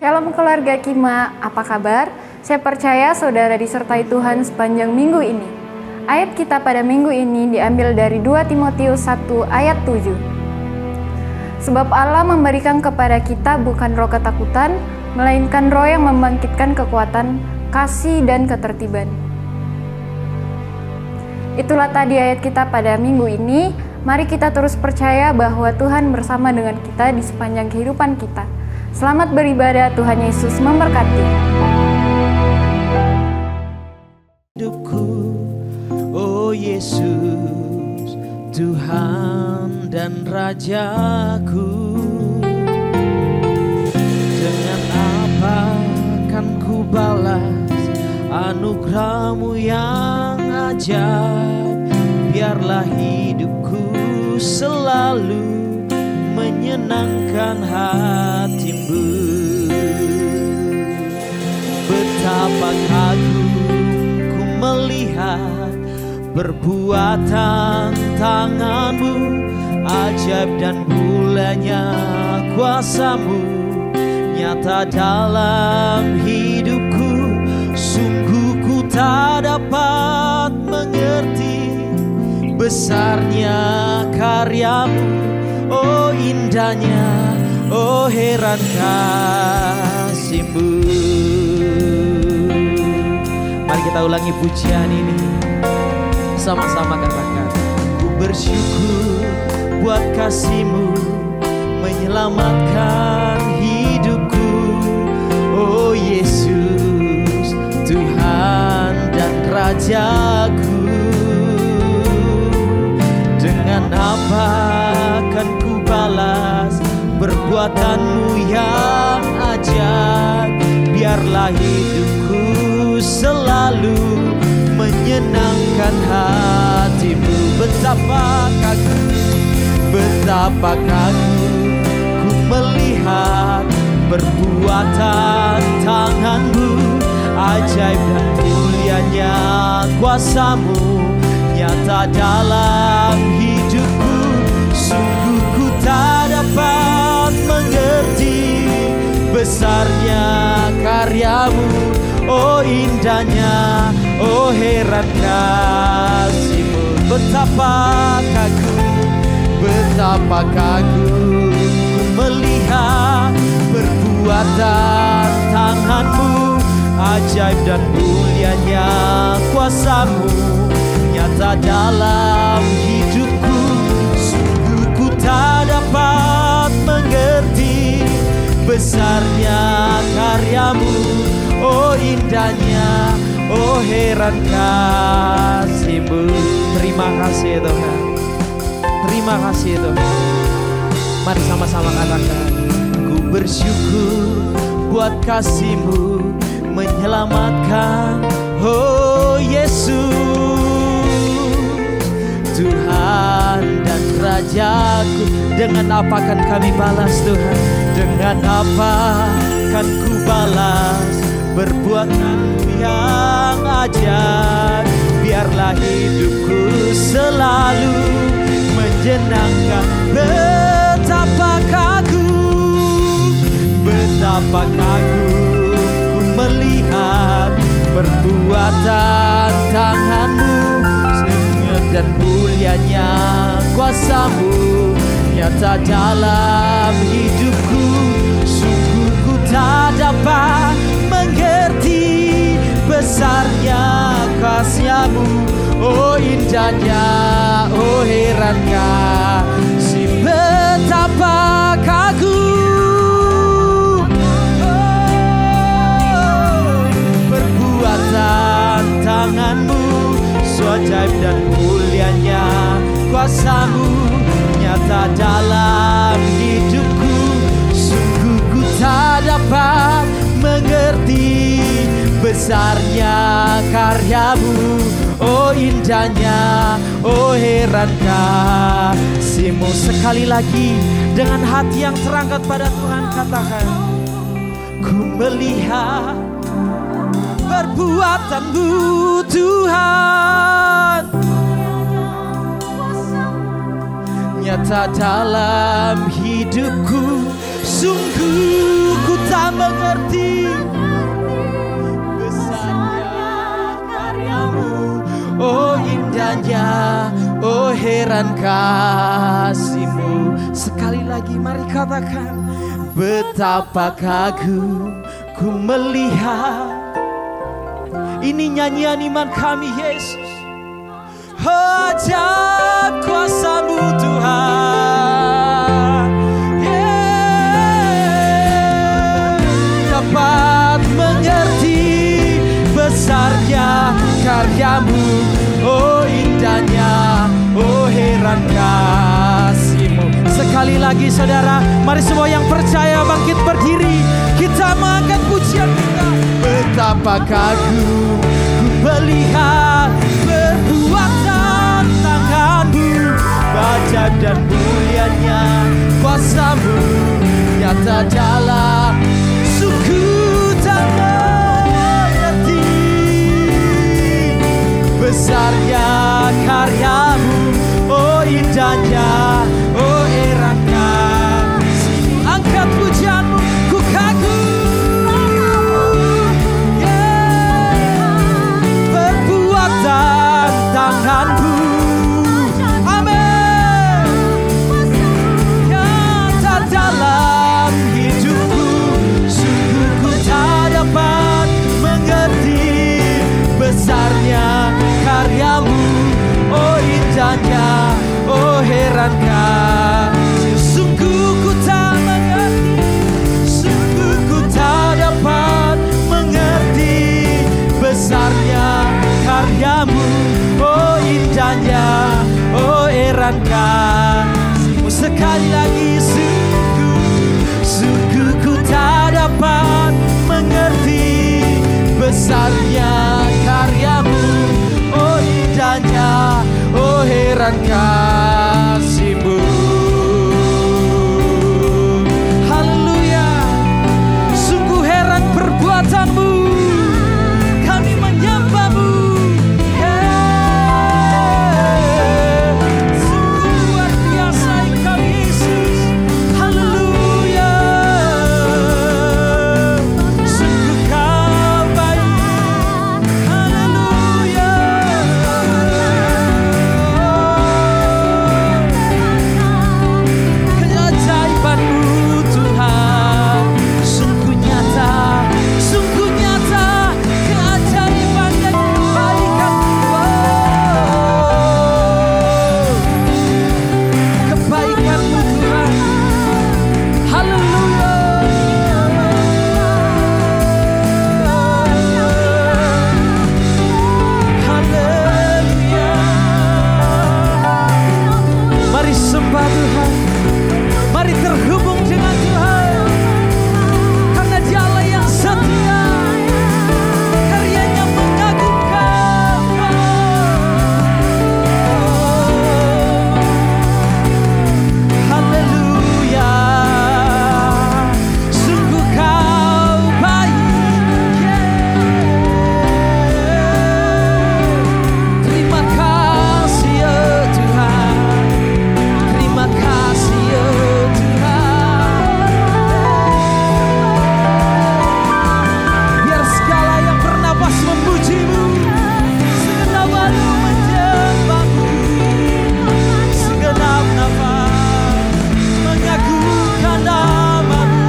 Shalom keluarga Kima, apa kabar? Saya percaya saudara disertai Tuhan sepanjang minggu ini. Ayat kita pada minggu ini diambil dari 2 Timotius 1 ayat 7. Sebab Allah memberikan kepada kita bukan roh ketakutan, melainkan roh yang membangkitkan kekuatan, kasih, dan ketertiban. Itulah tadi ayat kita pada minggu ini. Mari kita terus percaya bahwa Tuhan bersama dengan kita di sepanjang kehidupan kita. Selamat beribadah, Tuhan Yesus memberkati. Hidupku, oh Yesus, Tuhan dan Rajaku. Dengan apa kan ku balas anugerah-Mu yang ajaib? Biarlah hidupku selalu menyenangkan hati-Mu. Betapa kagum ku melihat perbuatan tangan-Mu, ajaib dan bulannya kuasa-Mu nyata dalam hidupku. Sungguh ku tak dapat mengerti besarnya karya-Mu. Oh indahnya, oh heran kasih-Mu. Mari kita ulangi pujian ini, sama-sama katakan. Ku bersyukur buat kasih-Mu menyelamatkan hidupku. Oh Yesus, Tuhan dan Rajaku. Dengan apa kan ku balas perbuatan-Mu yang ajaib? Biarlah hidupku selalu menyenangkan hati-Mu. Betapa kagum ku melihat perbuatan tangan-Mu, ajaib dan mulianya kuasa-Mu nyata dalam hidupku. Sungguh ku tak dapat mengerti besarnya karya-Mu. Oh indahnya, oh heran kasih-Mu. Betapa kagum ku melihat perbuatan tangan-Mu, ajaib dan mulianya kuasa-Mu nyata dalam hidupku. Sungguh ku tak dapat mengerti besarnya karya-Mu. Oh indahnya, oh heran kasih-Mu. Terima kasih Tuhan, terima kasih Tuhan. Mari sama-sama katakan. Ku bersyukur buat kasih-Mu menyelamatkan. Oh Yesus, Tuhan dan Rajaku. Dengan apa kan kami balas Tuhan? Dengan apa kan ku balas perbuatan-Mu yang ajaib? Biarlah hidupku selalu menyenangkan. Betapa kagum ku melihat perbuatan tangan-Mu, dan mulianya kuasa-Mu nyata dalam hidupku. Sungguh ku tak dapat mengerti besarnya kasih-Mu. Oh indahnya, oh heran kasih. Betapa kagum perbuatan tangan-Mu, ajaib dan mulianya kuasa-Mu nyata dalam hidupku. Sungguh ku tak dapat mengerti besarnya karya-Mu. Oh indahnya, oh heran kasih-Mu. Sekali lagi dengan hati yang terangkat pada Tuhan katakan. Ku melihat perbuatan-Mu Tuhan nyata dalam hidupku. Sungguh ku tak mengerti besarnya karyamu. Oh indahnya, oh heran kasih-Mu. Sekali lagi mari katakan, betapa kagum ku melihat. Ini nyanyian iman kami Yesus. Ajaib kuasa-Mu Tuhan, dapat mengerti besarnya karyamu. Oh indahnya, oh heran kasih-Mu. Sekali lagi saudara, mari semua yang percaya bangkit berdiri. Kita mengangkat pujian kita. Betapa kagum ku melihat perbuatan tangan-Mu, ajaib dan mulianya kuasa-Mu nyata dalam. Sungguh tak mengerti besarnya karyamu. Oh indahnya, oh heran kasih-Mu. Angkat pujian-Mu, ku kagum. Perbuatan tangan-Mu, amin, nyata dalam hidupku. Sungguh ku tak dapat mengerti besarnya karyamu. Oh indahnya, oh heran kasih. Sungguh ku tak mengerti, sungguh ku tak dapat mengerti besarnya karyamu. Oh indahnya, oh heran kasih-Mu. Sekali lagi, sungguh ku tak dapat mengerti besarnya karyamu. Oh indahnya, oh heran kasih-Mu. Haleluya, sungguh heran perbuatan-Mu. Kami menyembah-Mu. Sungguh luar biasa Engkau Yesus. Haleluya, sungguh Kau baik. Haleluya, keajaiban-Mu Tuhan sungguh nyata, sungguh nyata. Keajaiban dan kebaikan-Mu, kebaikan-Mu Tuhan. Haleluya, haleluya. Mari sembah Tuhan, mari terhubung dengan Tuhan, karena Dialah yang setia, karyanya mengagumkan. Haleluya, sungguh Kau baik. Terima kasih ya Tuhan, terima kasih ya Tuhan. Biar segala yang bernapas memuji-Mu, segenap hati menyembah-Mu, segenap nafas mengagungkan nama-Mu.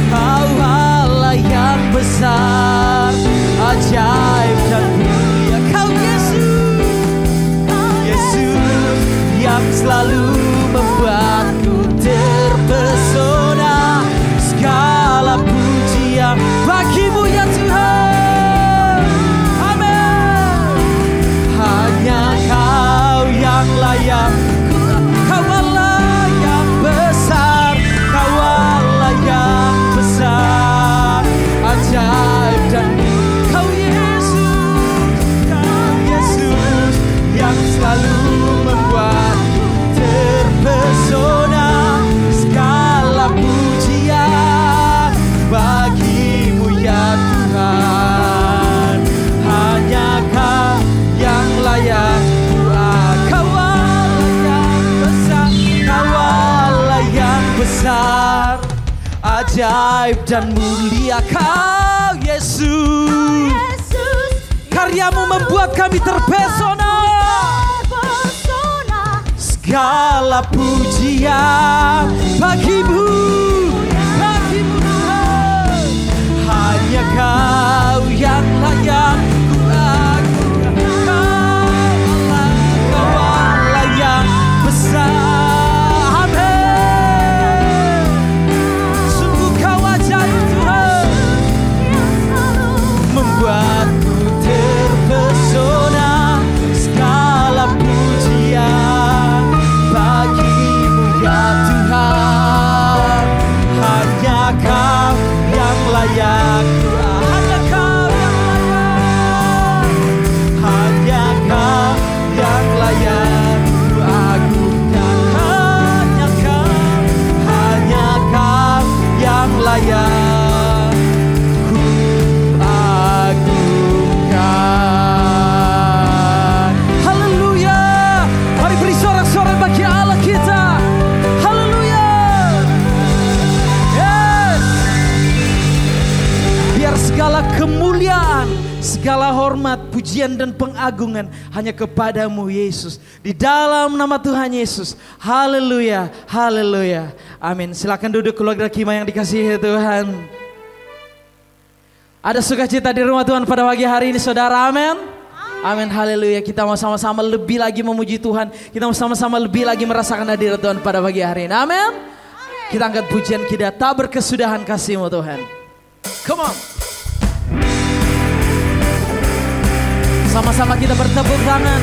Kau Allah yang besar, ajaib dan mulia. Kau Yesus, Yesus yang selalu membuatku terpesona. Segala pujian bagi-Mu ya Tuhan. Amin. Hanya Kau yang layak. Kau Allah yang besar, Kau Allah yang besar, ajaib dan Kau Yesus yang selalu membuatku terpesona. ajaib dan mulia Kau Yesus. Karyamu membuat kami terpesona. Segala pujian bagimu, bagimu Tuhan. Hanya Kau yang layak ku agungkan. Kau Allah yang besar. Amin. Sungguh Kau ajaib Tuhan, membuatku terpesona. Segala pujian bagimu ya Tuhan. Hanya Kau yang layak. Hanya Kau yang layak. Hanya Kau yang layak ku agungkan. Hanya Kau yang layak ku agungkan. Haleluya. Mari beri sorak-sorai bagi Allah kita. Haleluya. Yes. Biar segala kemuliaan, segala hormat, pujian dan pengagungan hanya kepadamu Yesus. Di dalam nama Tuhan Yesus. Haleluya. Haleluya. Amin. Silakan duduk keluarga Kima yang dikasihi Tuhan. Ada sukacita di rumah Tuhan pada pagi hari ini saudara. Amin. Amin. Haleluya. Kita mau sama-sama lebih lagi memuji Tuhan. Kita mau sama-sama lebih lagi merasakan hadirat Tuhan pada pagi hari ini. Amin. Kita angkat pujian kita, tak berkesudahan kasih-Mu Tuhan. Come on. Sama-sama kita bertepuk tangan.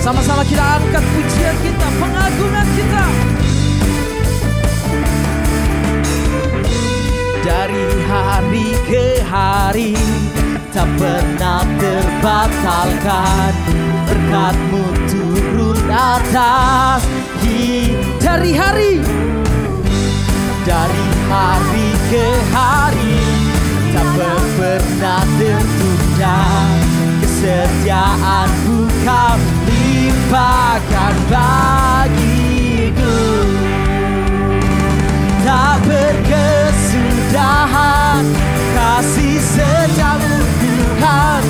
Sama-sama kita angkat pujian kita, pengagungan kita. Dari hari ke hari tak pernah terbatalkan. Berkat-Mu turun atas dari hari ke hari tak pernah tertunda. Kesetiaan-Mu Kau limpahkan bagiku. Tak berkesudahan kasih setiamu Tuhan.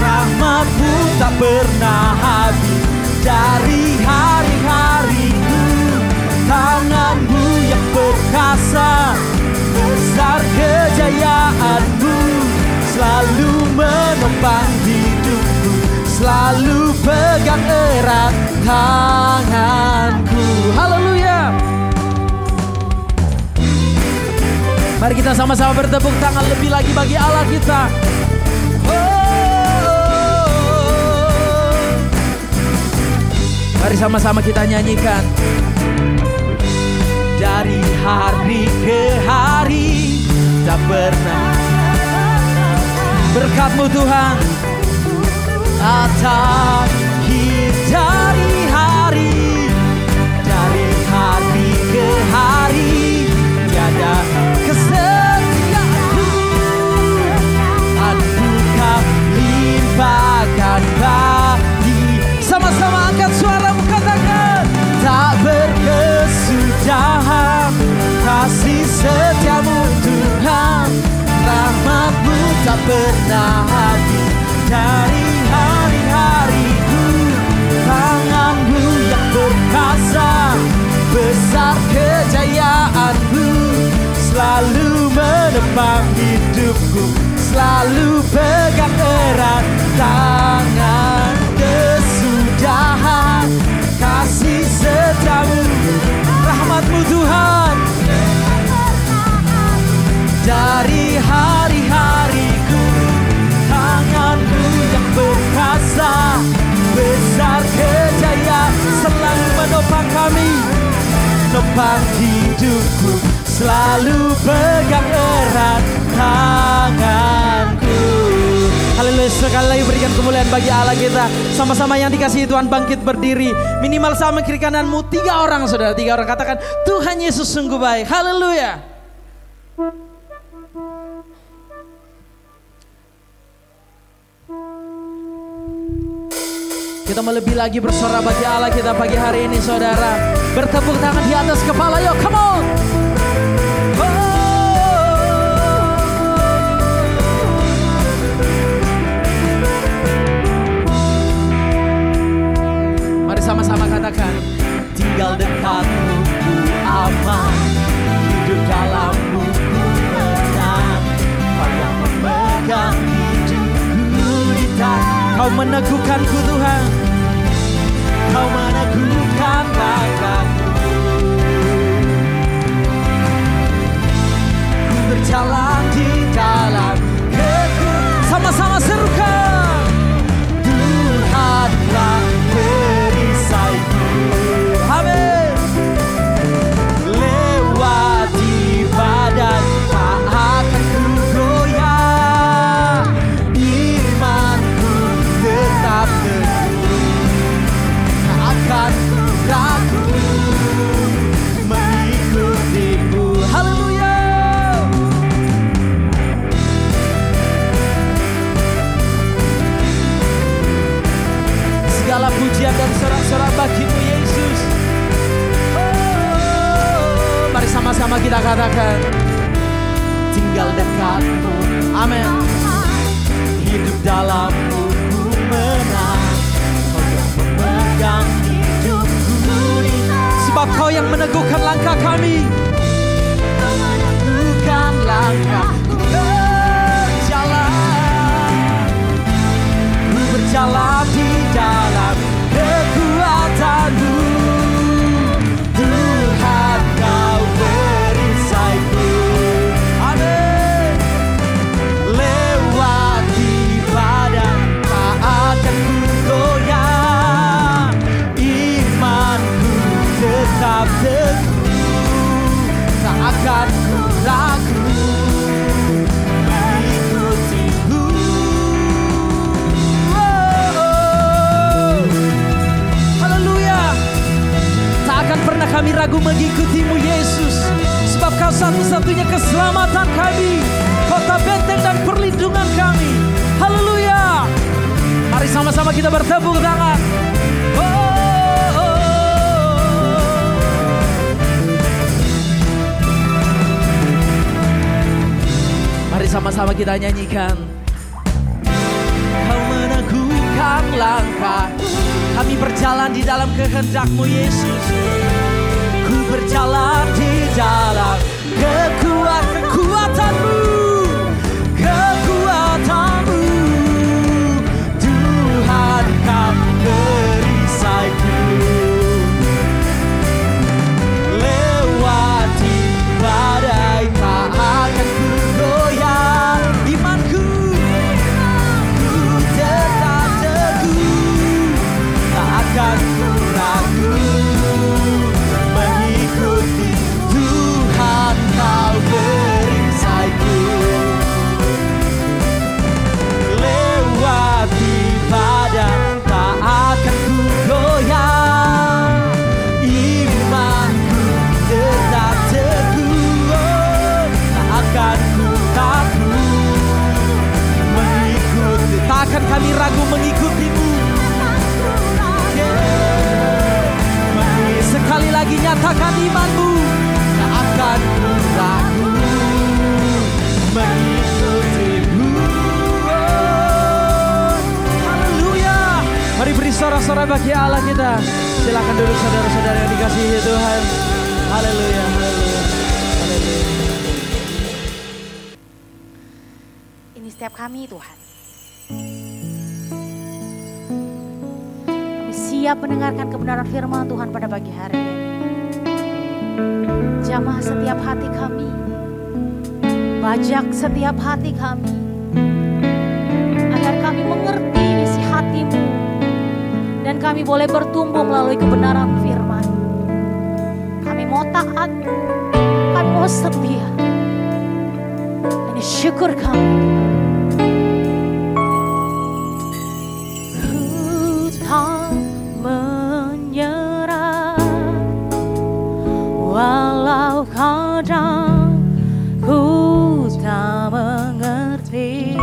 Rahmat-Mu tak pernah habis dari hari-hariku. Tangan-Mu yang perkasa, besar kejayaan-Mu, selalu menopang hidupku, selalu pegang erat tanganku. Haleluya. Mari kita sama-sama bertepuk tangan lebih lagi bagi Allah kita. Mari sama-sama kita nyanyikan. Dari hari ke hari tak pernah. Berkat-Mu Tuhan atas dari hari ke hari tiada kesetiaan-Mu. Aku Kau limpahkan bagi. Sama-sama angkat suaramu katakan. Tak berkesudahan kasih setiamu Tuhan. Rahmat-Mu tak pernah habis dari hari-hariku. Tangan-Mu yang perkasa, besar kejayaan-Mu, selalu menopang hidupku, selalu pegang erat tangan. Kesudahan kasih setiamu, rahmat-Mu Tuhan dari hari-hariku. Tangan-Mu yang perkasa, besar kejayaan, selalu menopang kami, menopang hidupku, selalu pegang erat tanganku. Haleluya. Sekali lagi berikan kemuliaan bagi Allah kita. Sama-sama yang dikasihi Tuhan bangkit berdiri. Minimal sama kiri kananmu 3 orang saudara. 3 orang katakan Tuhan Yesus sungguh baik. Haleluya. Kita mau lebih lagi bersorak bagi Allah kita pagi hari ini saudara. Bertepuk tangan di atas kepala, yuk come on. katakan, tinggal dekatmu ku aman, hidup dalammu ku menang. Kau yang memegang hidupku di tangan. Kau meneguhkanku Tuhan, Kau meneguhkan langkahku. Ku berjalan di dalam kegelapan. Sama-sama serukan, Tuhanlah perisaiku. Amin. Lewati badai tak akan ku goyah, imanku tetap teguh, tak akan ku ragu mengikutimu. Haleluya. Segala pujian dan sorak-sorak bagimu Yesus. Oh, mari sama-sama kita katakan, tinggal dekatmu, amin. Hidup dalammu ku menang. Kau yang memegang hidupku di tangan. Sebab Kau yang meneguhkan langkah kami. Kau meneguhkan langkahku. Berjalan di dalam kekuatan-Mu. Tuhan Kau perisaiku. Amin. Lewati badai tak akan ku goyah, imanku tetap teguh, tak akan ku ragu mengikutimu. Akan pernah kami ragu mengikutimu Yesus, sebab Kau satu-satunya keselamatan kami, kota benteng dan perlindungan kami. Haleluya. Mari sama-sama kita bertepuk tangan. Mari sama-sama kita nyanyikan. Kau meneguhkan langkah, kami berjalan di dalam kehendak-Mu Yesus. Ku berjalan di dalam kekuatan-Mu, kekuatan-Mu. Tuhan Kau perisaiku. Lewati badai tak akan ku goyah, imanku tetap teguh, tak akan ku ragu mengikuti. Tuhan Kau perisaiku. Lewati badai tak akan ku goyah, imanku tetap teguh, tak akan ku ragu mengikuti. Tak akan kami ragu mengikutimu. Sekali lagi nyatakan imanmu, tak akan ku ragu mengikutimu. Haleluya. Mari beri sorak-sorak bagi Allah kita. Silakan duduk saudara-saudara yang dikasihi Tuhan. Haleluya, haleluya, haleluya. Ini setiap kami Tuhan. Siap mendengarkan kebenaran firman Tuhan pada pagi hari ini. Jamah setiap hati kami, bajak setiap hati kami, agar kami mengerti isi hati-Mu dan kami boleh bertumbuh melalui kebenaran firman. Kami mau taat, kami mau setia. Ini syukur kami. Walau kadang ku tak mengerti,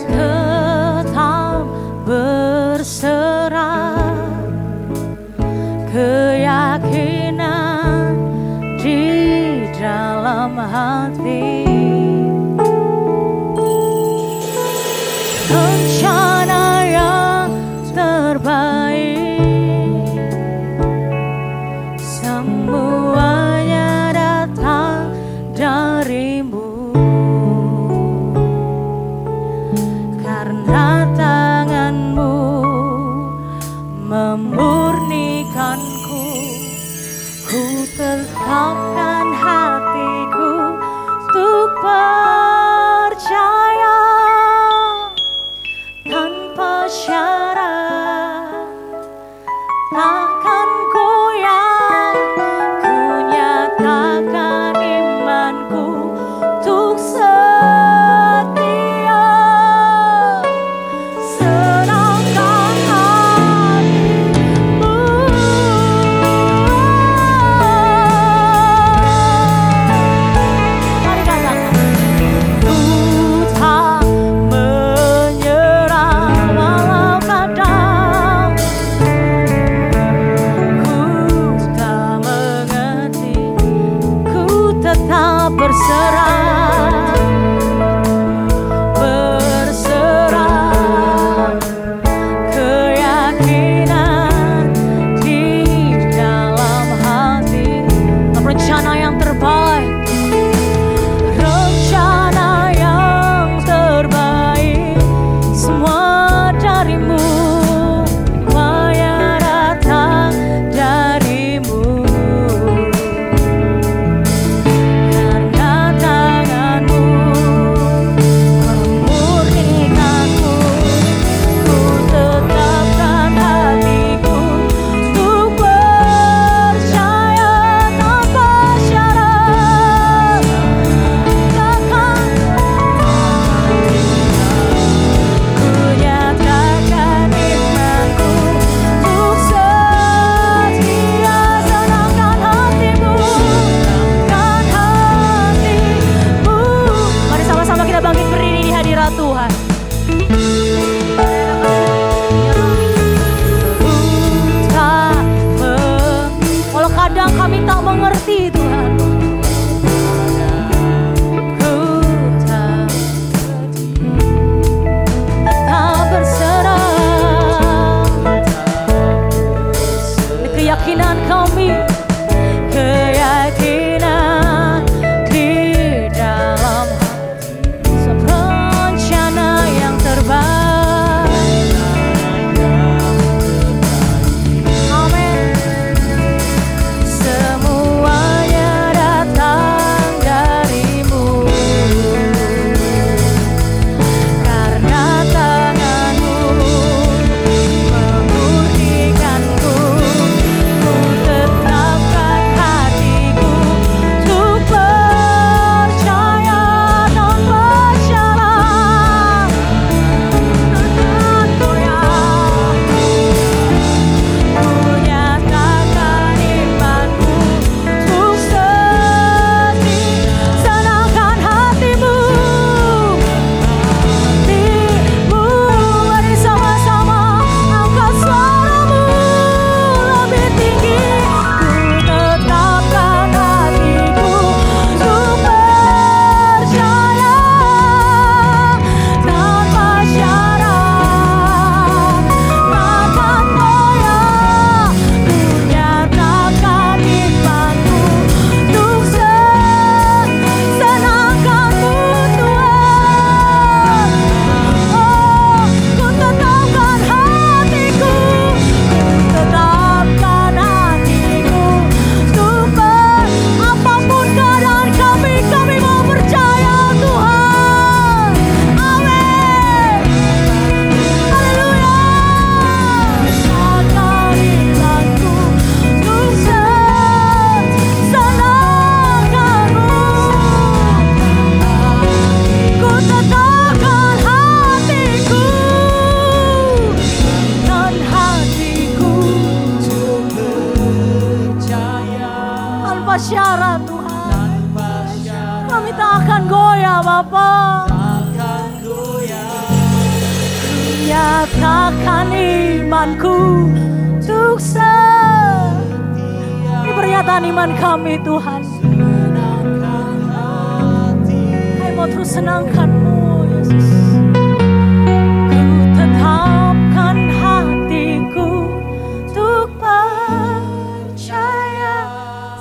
tetap berserah, keyakinan di dalam hati. Rencana yang Bapa. Nyatakan imanku untuk setia. Ini pernyataan iman kami Tuhan. Kami mau terus senangkan-Mu Yesus. Ku tetapkan hatiku untuk percaya.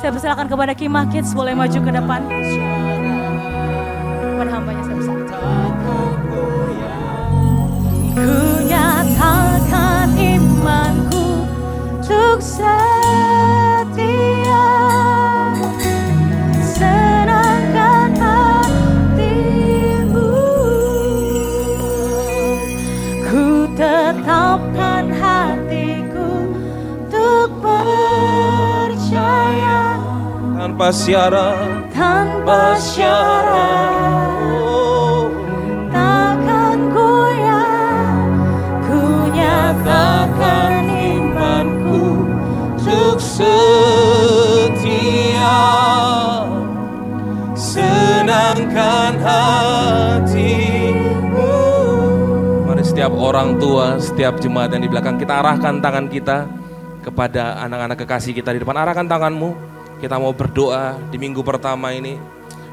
Saya persilakan kepada Kimah Kids boleh maju ke depan. Kepada hambanya saya persilakan. Ku nyatakan imanku untuk setia, senangkan hatimu. Ku tetapkan hatiku untuk percaya tanpa syarat, tanpa syarat. Nyatakan imanku untuk setia, senangkan hatimu. Mari setiap orang tua, setiap jemaat yang di belakang, kita arahkan tangan kita kepada anak-anak kekasih kita di depan. Arahkan tanganmu, kita mau berdoa di minggu pertama ini.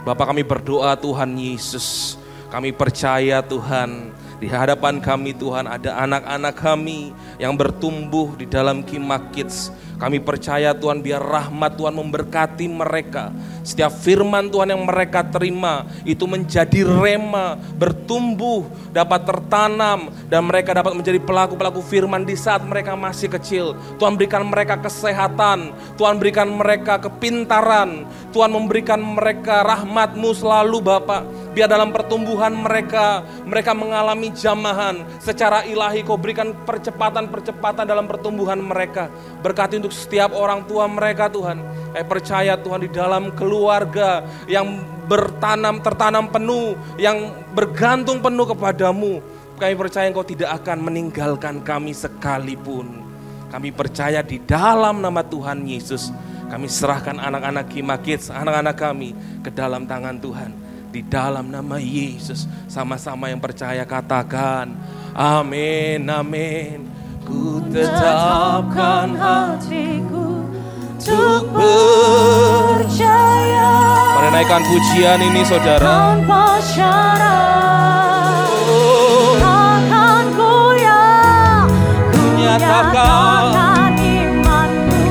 Bapak, kami berdoa Tuhan Yesus, kami percaya Tuhan, di hadapan kami Tuhan ada anak-anak kami yang bertumbuh di dalam Kimah Kids. Kami percaya Tuhan, biar rahmat Tuhan memberkati mereka. Setiap firman Tuhan yang mereka terima itu menjadi rema, bertumbuh, dapat tertanam, dan mereka dapat menjadi pelaku-pelaku firman di saat mereka masih kecil. Tuhan berikan mereka kesehatan, Tuhan berikan mereka kepintaran, Tuhan memberikan mereka rahmat-Mu selalu Bapak. Biar dalam pertumbuhan mereka mengalami jamahan. Secara ilahi Kau berikan percepatan dalam pertumbuhan mereka. Berkati untuk setiap orang tua mereka Tuhan. Saya percaya Tuhan, di dalam keluarga yang tertanam penuh, yang bergantung penuh kepadamu, kami percaya Engkau tidak akan meninggalkan kami sekalipun. Kami percaya di dalam nama Tuhan Yesus, kami serahkan anak-anak Kimah Kids, anak-anak kami ke dalam tangan Tuhan. Di dalam nama Yesus, sama-sama yang percaya katakan amin, amin. Ku tetapkan hatiku untuk percaya. Mari naikkan pujian ini saudara. Tanpa syarat, takkan goyah. Ku nyatakan imanku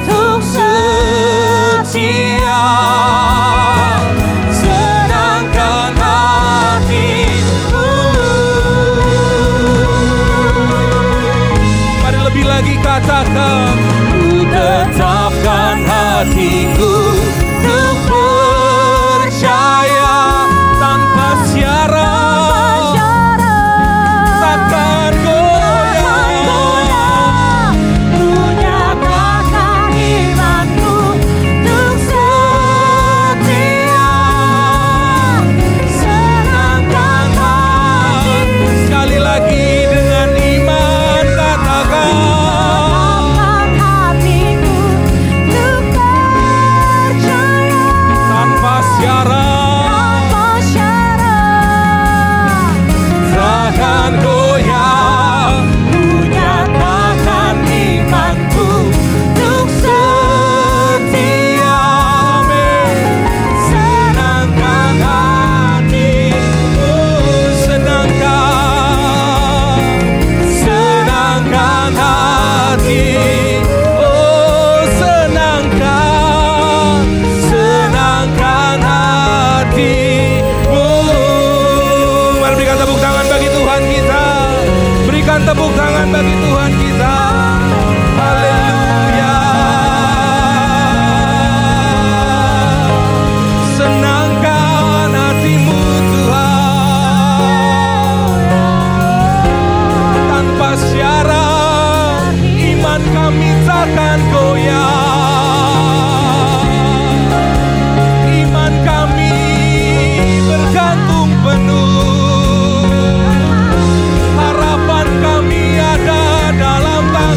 untuk setia. Katakan, ku tetapkan hatiku untuk percaya tanpa syarat, takkan goyah. Ku nyatakan imanku untuk setia, senangkan hati. Sekali lagi dengan iman katakan. Tepuk tangan bagi Tuhan kita. Haleluya. Senangkan hatimu Tuhan. Tanpa syarat iman kami takkan goyah. Iman kami bergantung penuh. Harapan kami ada dalam tangan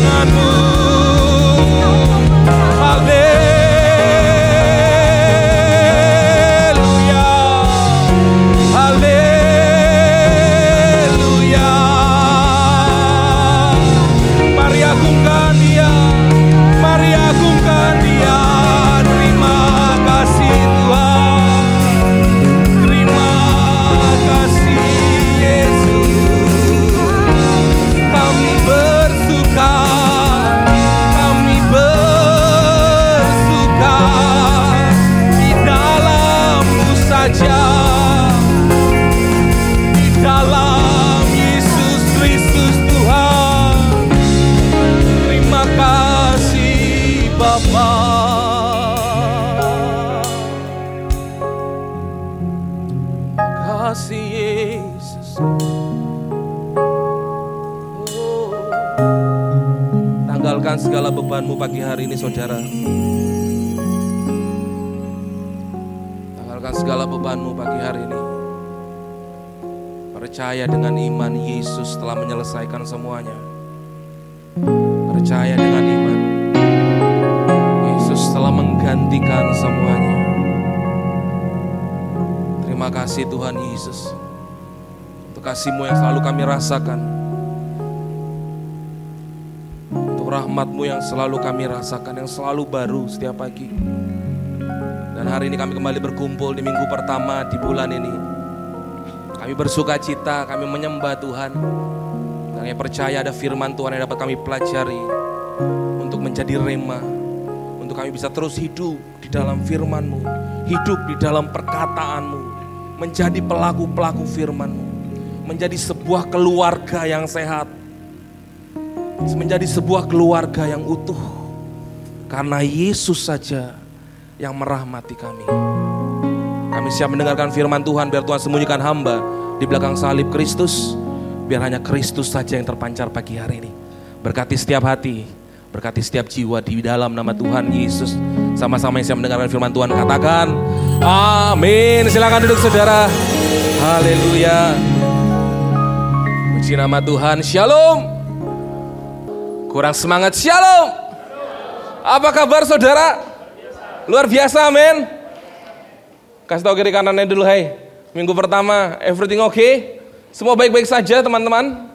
Tanggalkan segala bebanmu pagi hari ini saudara. Tanggalkan segala bebanmu pagi hari ini. Percaya dengan iman Yesus telah menyelesaikan semuanya. Percaya dengan iman Yesus telah menggantikan semuanya. Terima kasih Tuhan Yesus untuk kasih-Mu yang selalu kami rasakan, untuk rahmat-Mu yang selalu kami rasakan, yang selalu baru setiap pagi. Dan hari ini kami kembali berkumpul di minggu pertama di bulan ini. Kami bersuka cita, kami menyembah Tuhan. Kami percaya ada firman Tuhan yang dapat kami pelajari untuk menjadi rema, untuk kami bisa terus hidup di dalam firman-Mu, hidup di dalam perkataan-Mu, menjadi pelaku-pelaku firman-Mu, menjadi sebuah keluarga yang sehat, menjadi sebuah keluarga yang utuh, karena Yesus saja yang merahmati kami. Kami siap mendengarkan firman Tuhan, biar Tuhan sembunyikan hamba di belakang salib Kristus, biar hanya Kristus saja yang terpancar pagi hari ini. Berkati setiap hati, berkati setiap jiwa di dalam nama Tuhan Yesus. Sama-sama yang siap mendengarkan firman Tuhan katakan amin. Silakan duduk saudara. Haleluya. Puji nama Tuhan. Shalom. Kurang semangat. Shalom. Apa kabar saudara? Luar biasa, amin. Kasih tahu kiri kanannya dulu, hai. Minggu pertama, everything okay? Semua baik-baik saja teman-teman?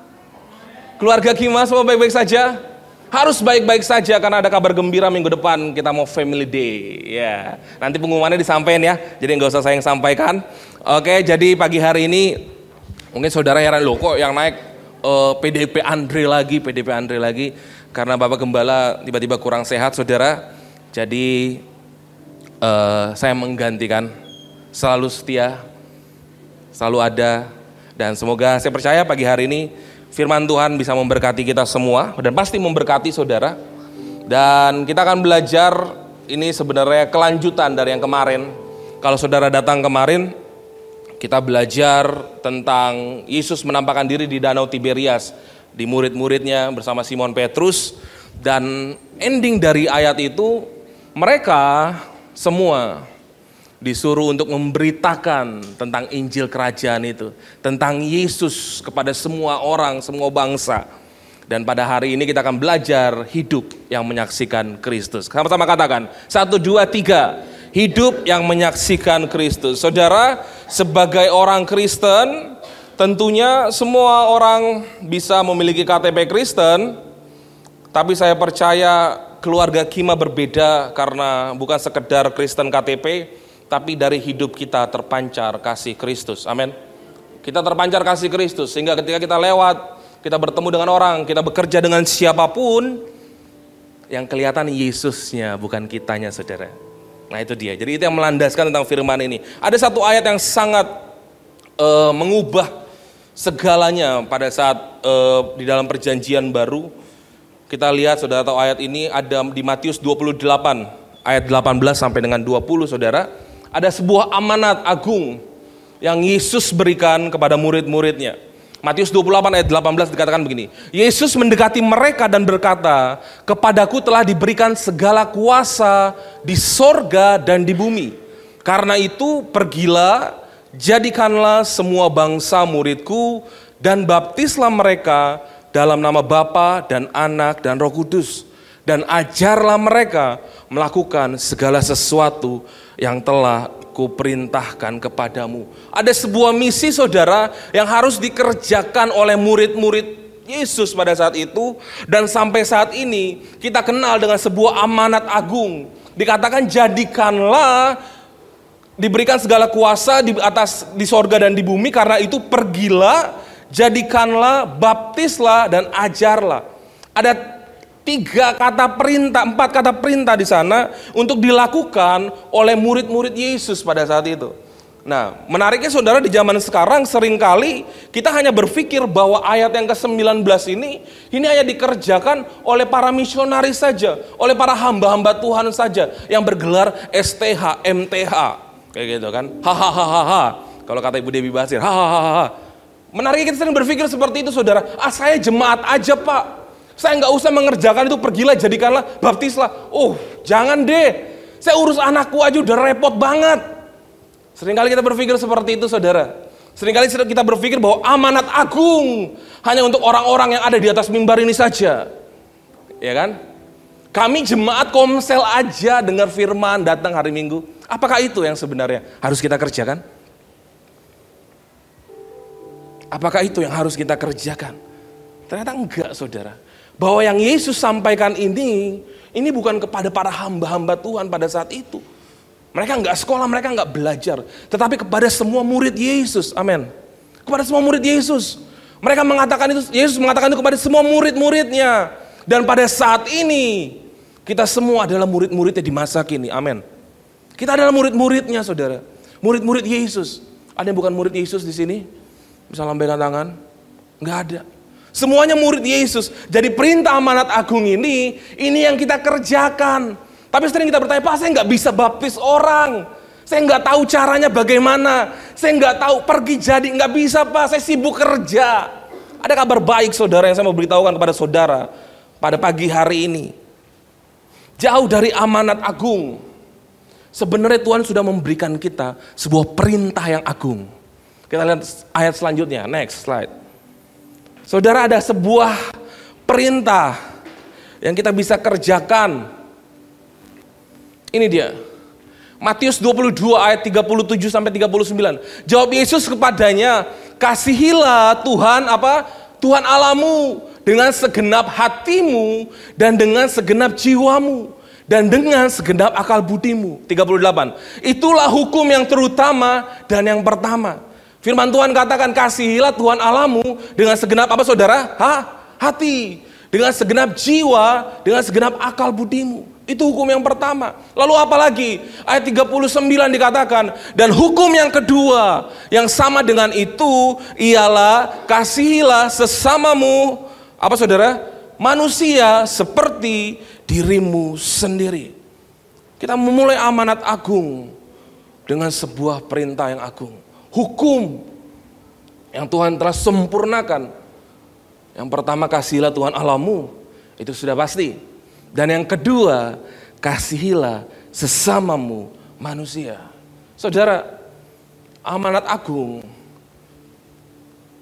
Keluarga Kima semua baik-baik saja? Harus baik-baik saja karena ada kabar gembira minggu depan kita mau family day. Ya, nanti pengumumannya disampaikan ya, jadi nggak usah saya yang sampaikan. Oke, jadi pagi hari ini mungkin saudara heran, loh kok yang naik PDP Andre lagi, karena Bapak Gembala tiba-tiba kurang sehat saudara. Jadi saya menggantikan, selalu setia, selalu ada, dan semoga saya percaya pagi hari ini firman Tuhan bisa memberkati kita semua dan pasti memberkati saudara. Dan kita akan belajar, ini sebenarnya kelanjutan dari yang kemarin. Kalau saudara datang kemarin, kita belajar tentang Yesus menampakkan diri di Danau Tiberias di murid-muridnya bersama Simon Petrus, dan ending dari ayat itu mereka semua disuruh untuk memberitakan tentang Injil Kerajaan itu, tentang Yesus kepada semua orang, semua bangsa. Dan pada hari ini kita akan belajar hidup yang menyaksikan Kristus. Sama-sama katakan, 1, 2, 3, hidup yang menyaksikan Kristus. Saudara, sebagai orang Kristen, tentunya semua orang bisa memiliki KTP Kristen, tapi saya percaya keluarga Kima berbeda karena bukan sekedar Kristen KTP, tapi dari hidup kita terpancar kasih Kristus. Amin. Kita terpancar kasih Kristus sehingga ketika kita lewat, kita bertemu dengan orang, kita bekerja dengan siapapun, yang kelihatan Yesusnya bukan kitanya saudara. Nah itu dia. Jadi itu yang melandaskan tentang firman ini. Ada satu ayat yang sangat mengubah segalanya pada saat di dalam perjanjian baru. Kita lihat saudara, tahu ayat ini ada di Matius 28 ayat 18 sampai dengan 20 saudara. Ada sebuah amanat agung yang Yesus berikan kepada murid-muridnya. Matius 28 ayat 18 dikatakan begini. Yesus mendekati mereka dan berkata, "Kepadaku telah diberikan segala kuasa di sorga dan di bumi. Karena itu pergilah, jadikanlah semua bangsa muridku dan baptislah mereka dalam nama Bapa dan Anak dan Roh Kudus. Dan ajarlah mereka melakukan segala sesuatu yang telah kuperintahkan kepadamu." Ada sebuah misi saudara yang harus dikerjakan oleh murid-murid Yesus pada saat itu. Dan sampai saat ini kita kenal dengan sebuah amanat agung. Dikatakan jadikanlah, diberikan segala kuasa di sorga dan di bumi. Karena itu pergilah, jadikanlah, baptislah dan ajarlah. Ada 4 kata perintah di sana untuk dilakukan oleh murid-murid Yesus pada saat itu. Nah, menariknya saudara, di zaman sekarang seringkali kita hanya berpikir bahwa ayat yang ke-19 ini hanya dikerjakan oleh para misionaris saja, oleh para hamba-hamba Tuhan saja yang bergelar STH, MTH, kayak gitu kan. Hahaha. Kalau kata Ibu Dewi Basir, hahaha. Menariknya kita sering berpikir seperti itu saudara. Saya jemaat aja Pak. Saya nggak usah mengerjakan itu, pergilah, jadikanlah, baptislah. Oh, jangan deh. Saya urus anakku aja udah repot banget. Seringkali kita berpikir seperti itu, saudara. Seringkali kita berpikir bahwa amanat agung hanya untuk orang-orang yang ada di atas mimbar ini saja. Ya kan? Kami jemaat Komsel aja dengar firman datang hari Minggu. Apakah itu yang sebenarnya harus kita kerjakan? Apakah itu yang harus kita kerjakan? Ternyata enggak, saudara. Bahwa yang Yesus sampaikan ini bukan kepada para hamba-hamba Tuhan pada saat itu. Mereka enggak sekolah, mereka enggak belajar. Tetapi kepada semua murid Yesus, amin. Kepada semua murid Yesus. Mereka mengatakan itu, Yesus mengatakan itu kepada semua murid-muridnya. Dan pada saat ini, kita semua adalah murid-muridnya di masa kini, amin. Kita adalah murid-muridnya, saudara. Murid-murid Yesus. Ada yang bukan murid Yesus di sini? Bisa lambaikan tangan? Enggak ada. Semuanya murid Yesus. Jadi perintah amanat agung ini yang kita kerjakan. Tapi sering kita bertanya, Pak, saya nggak bisa baptis orang. Saya nggak tahu caranya bagaimana. Saya nggak tahu pergi jadi, nggak bisa, Pak. Saya sibuk kerja. Ada kabar baik, saudara, yang saya mau beritahukan kepada saudara pada pagi hari ini. Jauh dari amanat agung. Sebenarnya Tuhan sudah memberikan kita sebuah perintah yang agung. Kita lihat ayat selanjutnya, next slide. Saudara, ada sebuah perintah yang kita bisa kerjakan. Ini dia. Matius 22 ayat 37 sampai 39. Jawab Yesus kepadanya, "Kasihilah Tuhan apa? Tuhan Allahmu dengan segenap hatimu dan dengan segenap jiwamu dan dengan segenap akal budimu." 38. Itulah hukum yang terutama dan yang pertama. Firman Tuhan katakan, kasihilah Tuhan Allahmu dengan segenap apa, saudara? Hati. Dengan segenap jiwa, dengan segenap akal budimu. Itu hukum yang pertama. Lalu apa lagi? Ayat 39 dikatakan, dan hukum yang kedua yang sama dengan itu ialah kasihilah sesamamu, apa, saudara? Manusia seperti dirimu sendiri. Kita memulai amanat agung dengan sebuah perintah yang agung. Hukum yang Tuhan telah sempurnakan. Yang pertama, kasihilah Tuhan Allahmu. Itu sudah pasti. Dan yang kedua, kasihilah sesamamu manusia. Saudara, amanat agung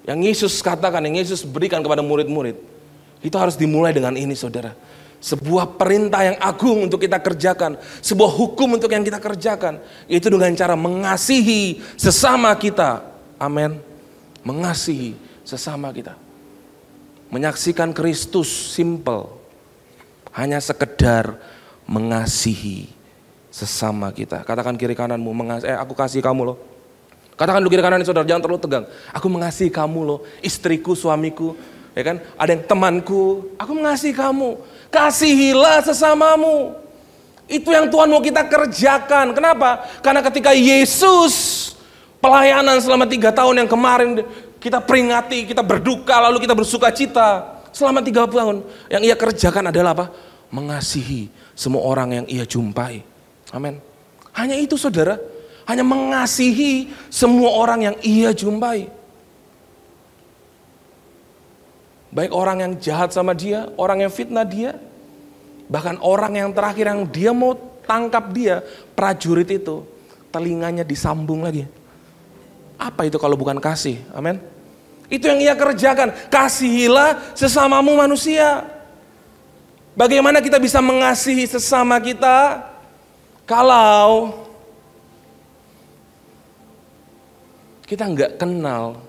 yang Yesus katakan, yang Yesus berikan kepada murid-murid, itu harus dimulai dengan ini, saudara. Sebuah perintah yang agung untuk kita kerjakan. Sebuah hukum untuk yang kita kerjakan. Yaitu dengan cara mengasihi sesama kita. Amin. Mengasihi sesama kita. Menyaksikan Kristus simple. Hanya sekedar mengasihi sesama kita. Katakan kiri kananmu, aku kasih kamu loh. Katakan dulu kiri kanan, saudara, jangan terlalu tegang. Aku mengasihi kamu loh, istriku, suamiku, ya kan? Ada yang temanku, aku mengasihi kamu. Kasihilah sesamamu. Itu yang Tuhan mau kita kerjakan. Kenapa? Karena ketika Yesus pelayanan selama 3 tahun yang kemarin kita peringati, kita berduka, lalu kita bersuka cita. Selama 3 tahun yang ia kerjakan adalah apa? Mengasihi semua orang yang ia jumpai. Amin. Hanya itu, saudara. Hanya mengasihi semua orang yang ia jumpai. Baik orang yang jahat sama dia, orang yang fitnah dia, bahkan orang yang terakhir yang dia mau tangkap dia, prajurit itu, telinganya disambung lagi. Apa itu kalau bukan kasih? Amin. Itu yang ia kerjakan. Kasihilah sesamamu manusia. Bagaimana kita bisa mengasihi sesama kita kalau kita nggak kenal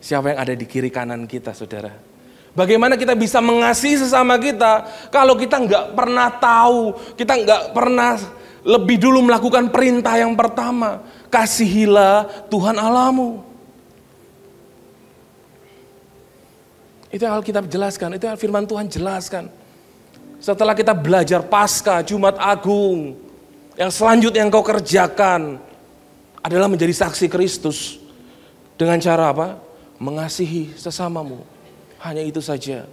siapa yang ada di kiri kanan kita, saudara? Bagaimana kita bisa mengasihi sesama kita kalau kita nggak pernah tahu, kita nggak pernah lebih dulu melakukan perintah yang pertama, kasihilah Tuhan Allahmu. Itu yang Alkitab jelaskan, itu yang firman Tuhan jelaskan. Setelah kita belajar Paskah, Jumat Agung, yang selanjutnya yang kau kerjakan adalah menjadi saksi Kristus. Dengan cara apa? Mengasihi sesamamu. Hanya itu saja.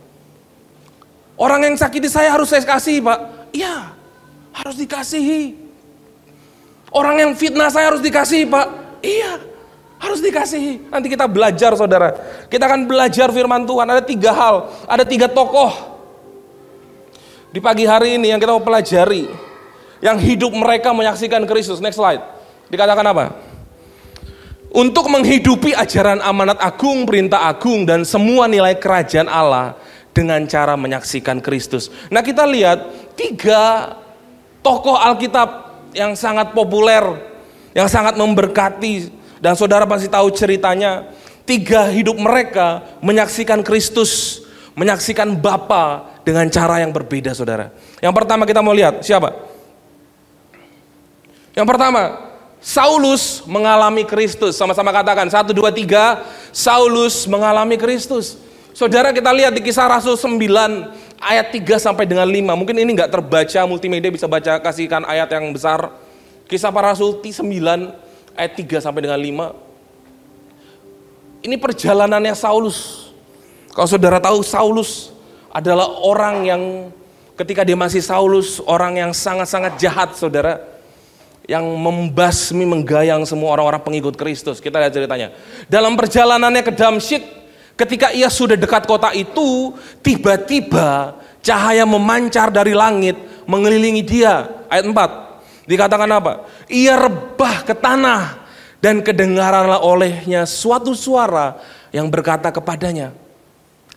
Orang yang sakiti saya harus saya kasihi, Pak. Iya, harus dikasihi. Orang yang fitnah saya harus dikasihi, Pak. Iya, harus dikasihi. Nanti kita belajar, saudara. Kita akan belajar firman Tuhan. Ada 3 hal, ada 3 tokoh Di pagi hari ini yang kita mau pelajari, yang hidup mereka menyaksikan Kristus. Next slide. Dikatakan apa? Untuk menghidupi ajaran amanat agung, perintah agung, dan semua nilai kerajaan Allah dengan cara menyaksikan Kristus. Nah, kita lihat 3 tokoh Alkitab yang sangat populer, yang sangat memberkati, dan saudara pasti tahu ceritanya. 3 hidup mereka menyaksikan Kristus, menyaksikan Bapa dengan cara yang berbeda, saudara. Yang pertama kita mau lihat, siapa? Yang pertama, Saulus mengalami Kristus. Sama-sama katakan, 1, 2, 3, Saulus mengalami Kristus. Saudara, kita lihat di Kisah Rasul 9 ayat 3 sampai dengan 5. Mungkin ini nggak terbaca, multimedia bisa baca, kasihkan ayat yang besar. Kisah Para Rasul 9 ayat 3 sampai dengan 5. Ini perjalanannya Saulus. Kalau saudara tahu, Saulus adalah orang yang ketika dia masih Saulus, orang yang sangat-sangat jahat, saudara. Yang membasmi, menggayang semua orang-orang pengikut Kristus. Kita lihat ceritanya. Dalam perjalanannya ke Damsyik, ketika ia sudah dekat kota itu, tiba-tiba cahaya memancar dari langit mengelilingi dia. Ayat 4, dikatakan apa? Ia rebah ke tanah dan kedengaranlah olehnya suatu suara yang berkata kepadanya,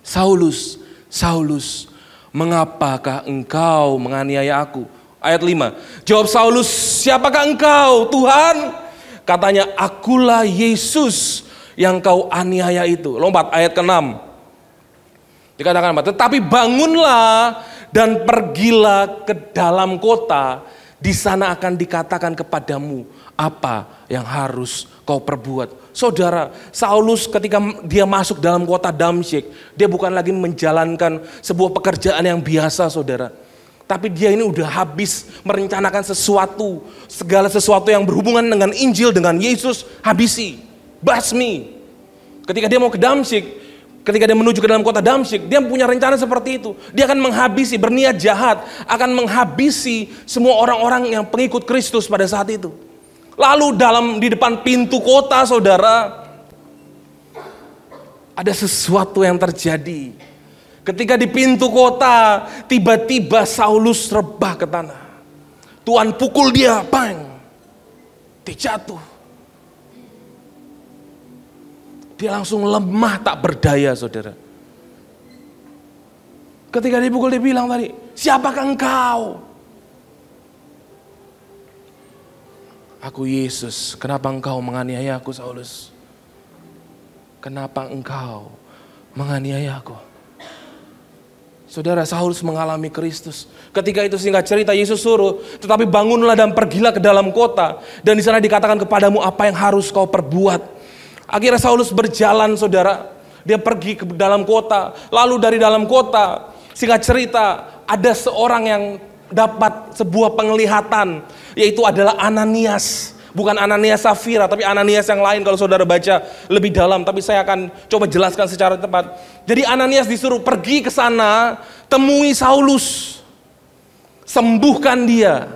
Saulus, Saulus, mengapakah engkau menganiaya aku? Ayat 5, jawab Saulus, siapakah engkau Tuhan? Katanya, akulah Yesus yang kau aniaya itu. Lompat ayat ke-6. Dikatakan apa? Tetapi bangunlah dan pergilah ke dalam kota, di sana akan dikatakan kepadamu apa yang harus kau perbuat. Saudara, Saulus ketika dia masuk dalam kota Damsyik, dia bukan lagi menjalankan sebuah pekerjaan yang biasa, saudara. Tapi dia ini udah habis merencanakan sesuatu, segala sesuatu yang berhubungan dengan Injil, dengan Yesus, habisi, basmi. Ketika dia mau ke Damsyik, ketika dia menuju ke dalam kota Damsyik, dia punya rencana seperti itu. Dia akan menghabisi, berniat jahat, akan menghabisi semua orang-orang yang pengikut Kristus pada saat itu. Lalu di depan pintu kota, saudara, ada sesuatu yang terjadi. Ketika di pintu kota, tiba-tiba Saulus rebah ke tanah. Tuhan pukul dia, bang, dia jatuh. Dia langsung lemah tak berdaya, saudara. Ketika dipukul, dia bilang tadi, siapakah engkau? Aku Yesus. Kenapa engkau menganiaya aku, Saulus? Kenapa engkau menganiaya aku? Saudara, Saulus mengalami Kristus. Ketika itu singkat cerita, Yesus suruh, tetapi bangunlah dan pergilah ke dalam kota, dan di sana dikatakan kepadamu apa yang harus kau perbuat. Akhirnya Saulus berjalan, saudara. Dia pergi ke dalam kota. Lalu dari dalam kota, singkat cerita, ada seorang yang dapat sebuah penglihatan, yaitu adalah Ananias. Bukan Ananias Safira, tapi Ananias yang lain kalau saudara baca lebih dalam. Tapi saya akan coba jelaskan secara tepat. Jadi Ananias disuruh pergi ke sana, temui Saulus, sembuhkan dia.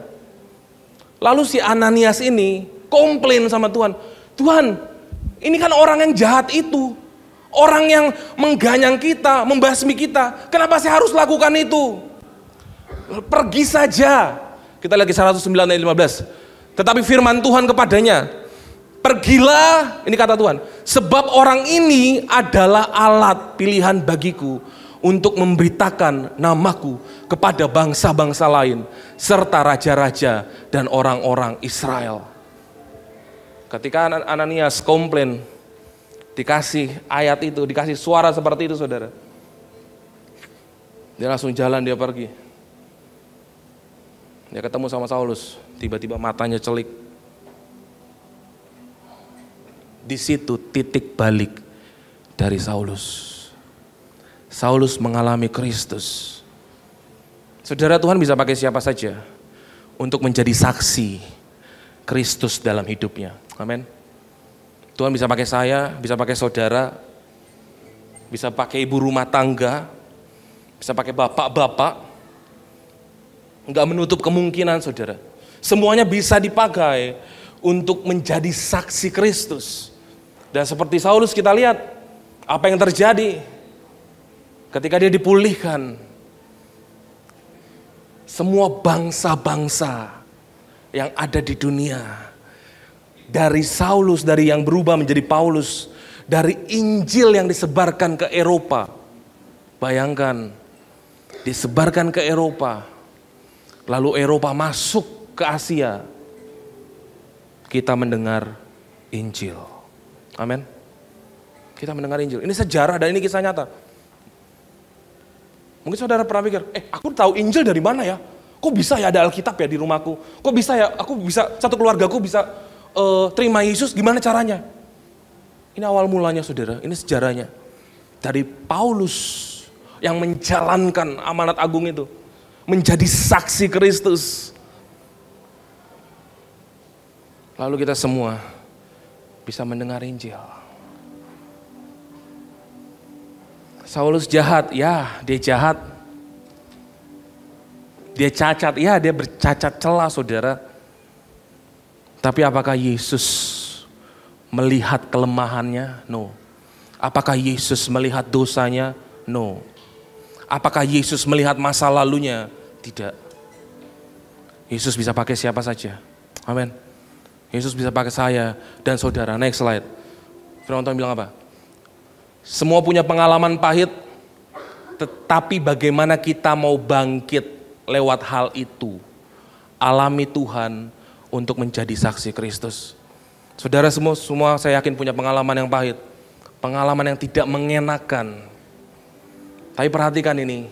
Lalu si Ananias ini komplain sama Tuhan. Tuhan, ini kan orang yang jahat itu. Orang yang mengganyang kita, membasmi kita. Kenapa saya harus lakukan itu? Pergi saja. Kita lihat Kisah 109 ayat 15. Tetapi firman Tuhan kepadanya, pergilah, ini kata Tuhan, sebab orang ini adalah alat pilihan bagiku untuk memberitakan namaku kepada bangsa-bangsa lain, serta raja-raja dan orang-orang Israel. Ketika Ananias komplain, dikasih ayat itu, dikasih suara seperti itu, saudara. Dia langsung jalan, dia pergi. Dia ketemu sama Saulus, tiba-tiba matanya celik. Di situ titik balik dari Saulus. Saulus mengalami Kristus. Saudara, Tuhan bisa pakai siapa saja untuk menjadi saksi Kristus dalam hidupnya. Amin. Tuhan bisa pakai saya, bisa pakai saudara, bisa pakai ibu rumah tangga, bisa pakai bapak-bapak. Enggak menutup kemungkinan, saudara. Semuanya bisa dipakai untuk menjadi saksi Kristus. Dan seperti Saulus kita lihat apa yang terjadi ketika dia dipulihkan. semua bangsa-bangsa yang ada di dunia. Dari Saulus, dari yang berubah menjadi Paulus, dari Injil yang disebarkan ke Eropa. Bayangkan, disebarkan ke Eropa, lalu Eropa masuk ke Asia. Kita mendengar Injil. Amin. Kita mendengar Injil. Ini sejarah dan ini kisah nyata. Mungkin saudara pernah pikir, aku tahu Injil dari mana ya? Kok bisa ya ada Alkitab ya di rumahku? Kok bisa ya aku bisa, satu keluargaku bisa terima Yesus, gimana caranya? Ini awal mulanya saudara, ini sejarahnya. Dari Paulus yang menjalankan amanat agung itu. Menjadi saksi Kristus. Lalu kita semua bisa mendengar Injil. Saulus jahat, ya dia jahat. Dia cacat, ya dia bercacat celah saudara. Tapi apakah Yesus melihat kelemahannya? No. Apakah Yesus melihat dosanya? No. Apakah Yesus melihat masa lalunya? Tidak. Yesus bisa pakai siapa saja. Amin. Yesus bisa pakai saya dan saudara. Next slide. Firman Tuhan bilang apa? Semua punya pengalaman pahit, tetapi bagaimana kita mau bangkit lewat hal itu. Alami Tuhan untuk menjadi saksi Kristus. Saudara semua saya yakin punya pengalaman yang pahit. Pengalaman yang tidak mengenakan. Tapi perhatikan ini.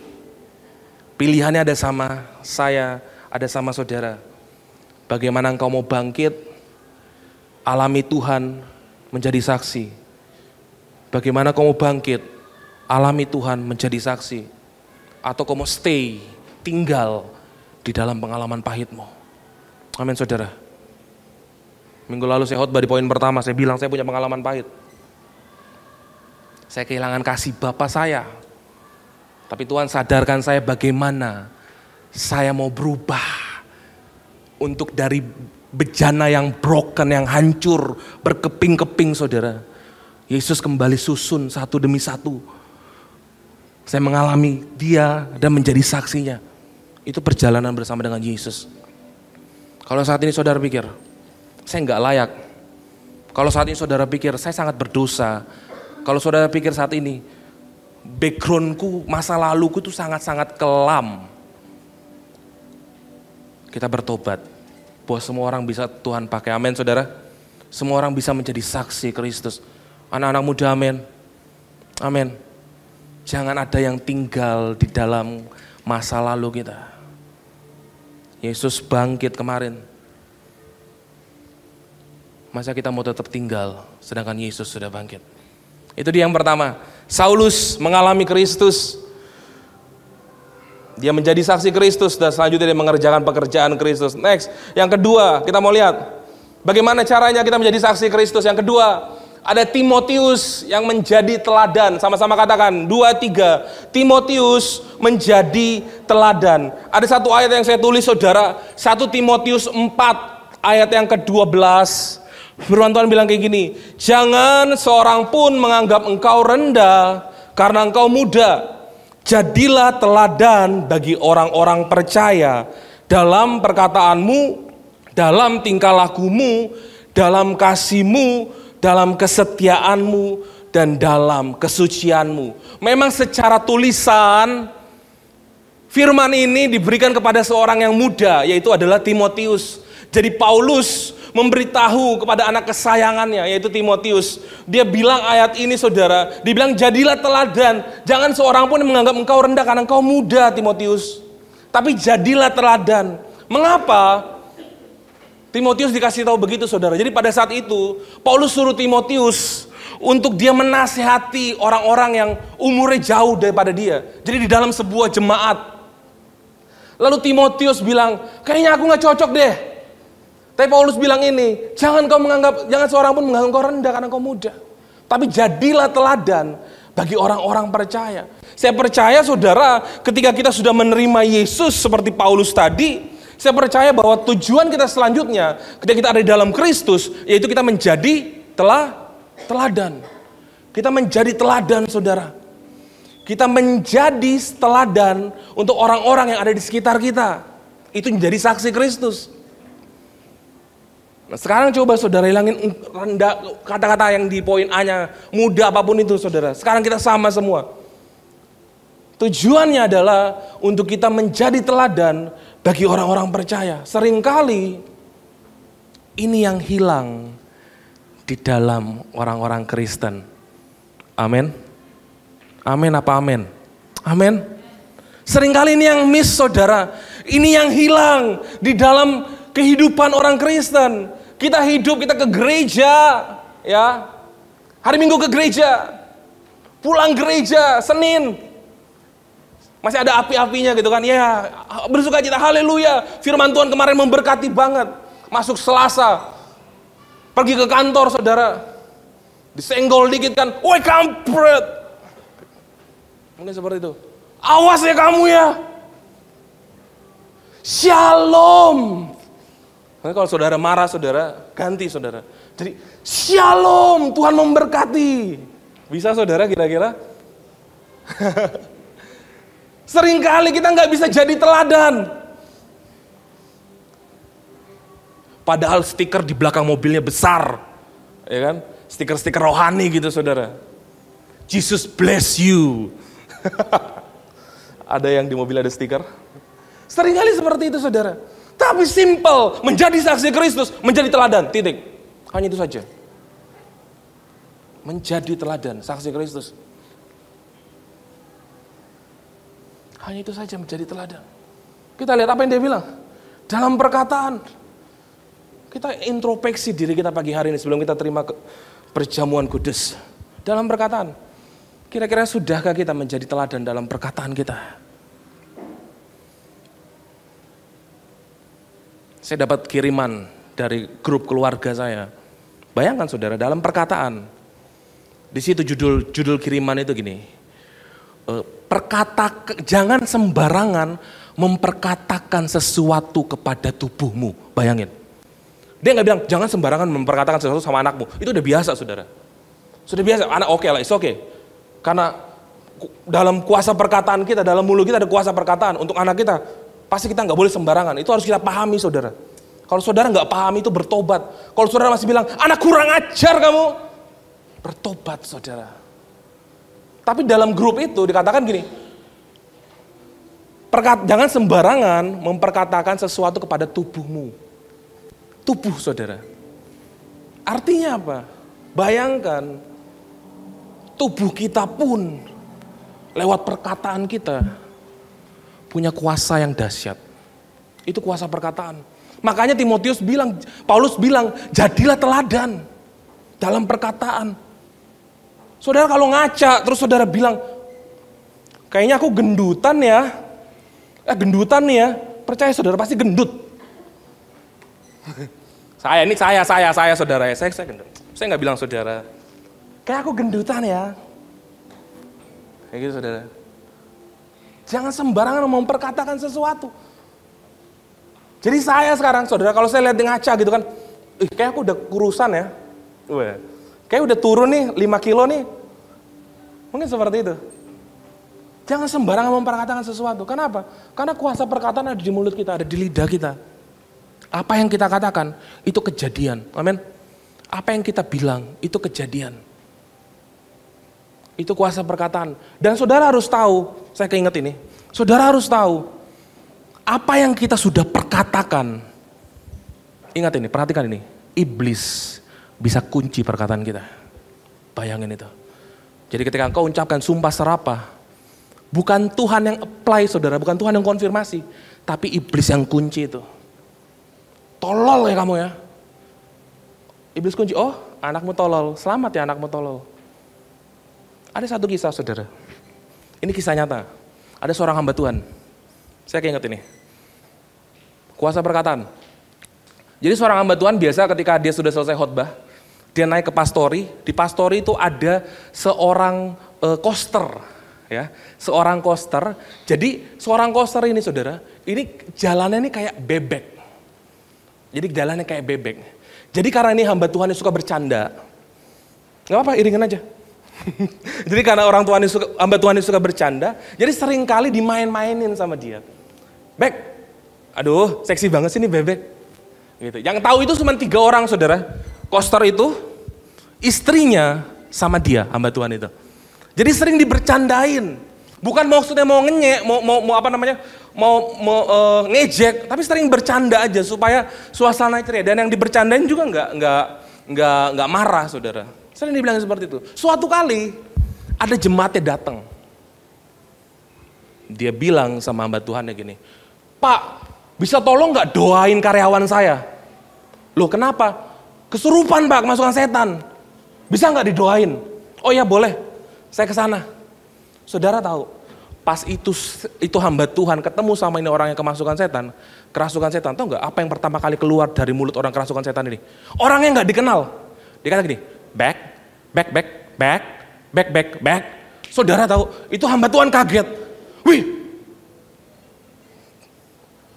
Pilihannya ada sama saya, ada sama saudara. Bagaimana engkau mau bangkit, alami Tuhan, menjadi saksi. Bagaimana kau mau bangkit, alami Tuhan, menjadi saksi. Atau kau mau stay, tinggal di dalam pengalaman pahitmu. Amin saudara. Minggu lalu saya khotbah di poin pertama, saya bilang saya punya pengalaman pahit. Saya kehilangan kasih Bapa saya. Tapi Tuhan sadarkan saya bagaimana saya mau berubah. Untuk dari bejana yang broken, yang hancur, berkeping-keping saudara. Yesus kembali susun satu demi satu. Saya mengalami dia dan menjadi saksinya. Itu perjalanan bersama dengan Yesus. Kalau saat ini saudara pikir, saya nggak layak. Kalau saat ini saudara pikir, saya sangat berdosa. Kalau saudara pikir saat ini, backgroundku, masa laluku itu sangat-sangat kelam. Kita bertobat, bahwa semua orang bisa Tuhan pakai. Amin saudara. Semua orang bisa menjadi saksi Kristus. Anak-anak muda, amin. Amin. Jangan ada yang tinggal di dalam masa lalu kita. Yesus bangkit kemarin. Masa kita mau tetap tinggal sedangkan Yesus sudah bangkit? Itu dia yang pertama. Saulus mengalami Kristus. Dia menjadi saksi Kristus dan selanjutnya dia mengerjakan pekerjaan Kristus. Next, yang kedua kita mau lihat bagaimana caranya kita menjadi saksi Kristus. Yang kedua, ada Timotius yang menjadi teladan. Sama-sama katakan, 2, 3. Timotius menjadi teladan. Ada satu ayat yang saya tulis saudara, 1 Timotius 4 ayat yang ke-12. Firman Tuhan bilang kayak gini, jangan seorang pun menganggap engkau rendah karena engkau muda. Jadilah teladan bagi orang-orang percaya dalam perkataanmu, dalam tingkah lakumu, dalam kasihmu, dalam kesetiaanmu, dan dalam kesucianmu. Memang secara tulisan, firman ini diberikan kepada seorang yang muda, yaitu adalah Timotius. Jadi Paulus memberitahu kepada anak kesayangannya, yaitu Timotius. Dia bilang ayat ini saudara, dibilang jadilah teladan. Jangan seorang pun menganggap engkau rendah karena engkau muda Timotius. Tapi jadilah teladan. Mengapa? Timotius dikasih tahu begitu saudara. Jadi pada saat itu Paulus suruh Timotius untuk dia menasihati orang-orang yang umurnya jauh daripada dia. Jadi di dalam sebuah jemaat. Lalu Timotius bilang, kayaknya aku gak cocok deh. Tapi Paulus bilang ini, jangan seorang pun menganggap engkau rendah karena engkau muda. Tapi jadilah teladan bagi orang-orang percaya. Saya percaya saudara, ketika kita sudah menerima Yesus seperti Paulus tadi, saya percaya bahwa tujuan kita selanjutnya ketika kita ada di dalam Kristus, yaitu kita menjadi teladan. Kita menjadi teladan saudara. Kita menjadi teladan untuk orang-orang yang ada di sekitar kita. Itu menjadi saksi Kristus. Nah, sekarang coba saudara hilangin kata-kata yang di poin A-nya, muda apapun itu saudara. Sekarang kita sama semua. Tujuannya adalah untuk kita menjadi teladan bagi orang-orang percaya. Seringkali ini yang hilang di dalam orang-orang Kristen. Amin. Amin apa amin? Amin. Seringkali ini yang miss saudara. Ini yang hilang di dalam kehidupan orang Kristen. Kita hidup, kita ke gereja, ya. Hari Minggu ke gereja. Pulang gereja, Senin. Masih ada api-apinya gitu kan. Ya, bersukacita, haleluya. Firman Tuhan kemarin memberkati banget. Masuk Selasa. Pergi ke kantor saudara. Disenggol dikit kan. Woi kampret. Mungkin seperti itu. Awas ya kamu ya. Shalom. Nanti kalau saudara marah, saudara ganti saudara. Jadi shalom, Tuhan memberkati. Bisa saudara kira-kira? Seringkali kita nggak bisa jadi teladan. Padahal stiker di belakang mobilnya besar. Ya kan? Stiker-stiker rohani gitu saudara. Jesus bless you. Ada yang di mobil ada stiker. Seringkali seperti itu saudara. Tapi simple, menjadi saksi Kristus, menjadi teladan, titik. Hanya itu saja. Menjadi teladan, saksi Kristus. Hanya itu saja, menjadi teladan. Kita lihat apa yang dia bilang. Dalam perkataan. Kita introspeksi diri kita pagi hari ini sebelum kita terima perjamuan kudus. Dalam perkataan. Kira-kira sudahkah kita menjadi teladan dalam perkataan kita? Saya dapat kiriman dari grup keluarga saya. Bayangkan saudara, dalam perkataan. Di situ judul kiriman itu gini. Jangan sembarangan memperkatakan sesuatu kepada tubuhmu. Bayangin. Dia nggak bilang, jangan sembarangan memperkatakan sesuatu sama anakmu. Itu udah biasa saudara. Sudah biasa, anak oke lah, it's okay. Karena dalam kuasa perkataan kita, dalam mulut kita ada kuasa perkataan. Untuk anak kita, pasti kita nggak boleh sembarangan. Itu harus kita pahami saudara. Kalau saudara nggak pahami itu bertobat. Kalau saudara masih bilang, anak kurang ajar kamu, bertobat saudara. Tapi dalam grup itu dikatakan gini, jangan sembarangan memperkatakan sesuatu kepada tubuhmu. Tubuh saudara. Artinya apa? Bayangkan, tubuh kita pun lewat perkataan kita punya kuasa yang dahsyat. Itu kuasa perkataan. Makanya Paulus bilang, jadilah teladan dalam perkataan. Saudara kalau ngaca terus saudara bilang, kayaknya aku gendutan ya. Gendutan nih ya. Percaya saudara pasti gendut. Saya saudara ya. Saya gendut. Saya nggak bilang saudara. Kayak aku gendutan ya. Kayak gitu saudara. Jangan sembarangan memperkatakan sesuatu. Jadi saya sekarang saudara, kalau saya lihat di ngaca gitu kan, kayak aku udah kurusan ya. Kayak udah turun nih 5 kilo nih. Mungkin seperti itu. Jangan sembarangan memperkatakan sesuatu. Kenapa? Karena kuasa perkataan ada di mulut kita, ada di lidah kita. Apa yang kita katakan, itu kejadian. Amin. Apa yang kita bilang, itu kejadian. Itu kuasa perkataan. Dan saudara harus tahu, saya keinget ini. Saudara harus tahu, apa yang kita sudah perkatakan. Ingat ini, perhatikan ini. Iblis bisa kunci perkataan kita. Bayangin itu. Jadi ketika engkau ucapkan sumpah serapah, bukan Tuhan yang apply saudara, bukan Tuhan yang konfirmasi. Tapi iblis yang kunci itu. Tolol ya kamu ya. Iblis kunci, oh anakmu tolol, selamat ya anakmu tolol. Ada satu kisah saudara, ini kisah nyata. Ada seorang hamba Tuhan, saya keinget ini. Kuasa perkataan. Jadi seorang hamba Tuhan biasa ketika dia sudah selesai khotbah, dia naik ke pastori. Di pastori itu ada seorang koster, ya, seorang koster. Jadi seorang koster ini saudara, ini jalannya ini kayak bebek. Jadi jalannya kayak bebek. Jadi karena ini hamba Tuhan yang suka bercanda, nggak apa-apa, iringin aja. Jadi karena hamba Tuhan ini suka bercanda, jadi sering kali dimain-mainin sama dia. Bek, aduh seksi banget sih nih bebek. Gitu. Yang tahu itu cuma 3 orang saudara. Koster itu, istrinya sama dia, hamba Tuhan itu. Jadi sering dibercandain. Bukan maksudnya mau ngenyek, mau ngejek, tapi sering bercanda aja supaya suasana ceria. Dan yang dibercandain juga nggak marah saudara. Sering dibilang seperti itu. Suatu kali ada jemaatnya datang. Dia bilang sama hamba Tuhannya gini, Pak, bisa tolong nggak doain karyawan saya? Loh kenapa? Kesurupan Pak, kemasukan setan. Bisa nggak didoain? Oh ya boleh, saya ke sana. Saudara tahu, pas itu hamba Tuhan ketemu sama ini orang yang kemasukan setan, kerasukan setan, tahu nggak apa yang pertama kali keluar dari mulut orang kerasukan setan ini? Orangnya nggak dikenal. Dia kata gini, back. Saudara tahu, itu hamba Tuhan kaget. Wih,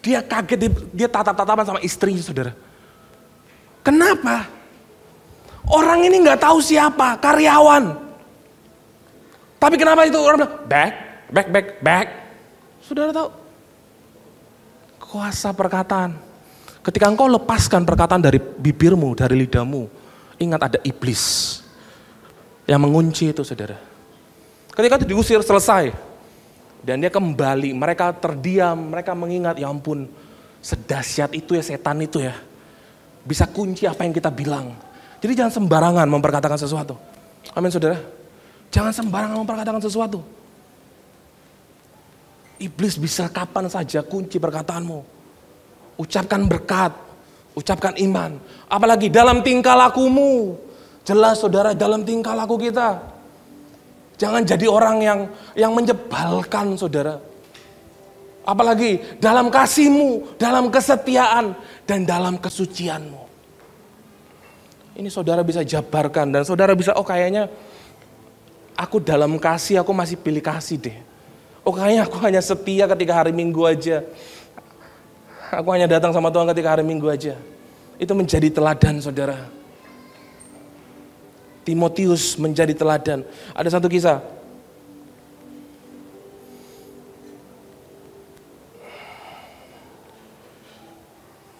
dia kaget, dia tatap-tatapan sama istrinya saudara. Kenapa? Orang ini nggak tahu siapa, karyawan. Tapi kenapa itu orang bilang, back. Saudara tahu, kuasa perkataan. Ketika engkau lepaskan perkataan dari bibirmu, dari lidahmu, ingat ada iblis yang mengunci itu saudara. Ketika itu diusir selesai. Dan dia kembali, mereka terdiam, mereka mengingat, ya ampun, sedahsyat itu ya setan itu ya. Bisa kunci apa yang kita bilang. Jadi jangan sembarangan memperkatakan sesuatu. Amin saudara. Jangan sembarangan memperkatakan sesuatu. Iblis bisa kapan saja kunci perkataanmu. Ucapkan berkat, ucapkan iman. Apalagi dalam tingkah lakumu. Jelas saudara, dalam tingkah laku kita. Jangan jadi orang yang menyebalkan saudara. Apalagi dalam kasihmu, dalam kesetiaan, dan dalam kesucianmu. Ini saudara bisa jabarkan dan saudara bisa, oh kayaknya aku dalam kasih, aku masih pilih kasih deh. Oh kayaknya aku hanya setia ketika hari Minggu aja. Aku hanya datang sama Tuhan ketika hari Minggu aja. Itu menjadi teladan saudara. Timotius menjadi teladan. Ada satu kisah.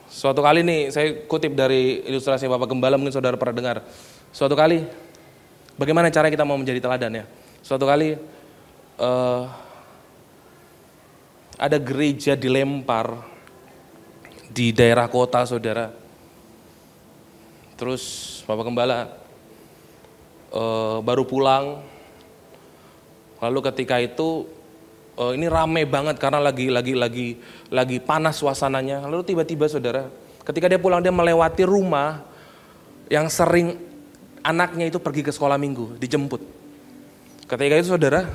Suatu kali nih, saya kutip dari ilustrasi Bapak Gembala, mungkin saudara pernah dengar. Suatu kali, bagaimana cara kita mau menjadi teladan ya? Suatu kali, ada gereja dilempar di daerah kota saudara. Terus Bapak Gembala baru pulang, lalu ketika itu ini rame banget karena lagi panas suasananya. Lalu tiba-tiba saudara, ketika dia pulang dia melewati rumah yang sering anaknya itu pergi ke sekolah minggu, dijemput. Ketika itu saudara,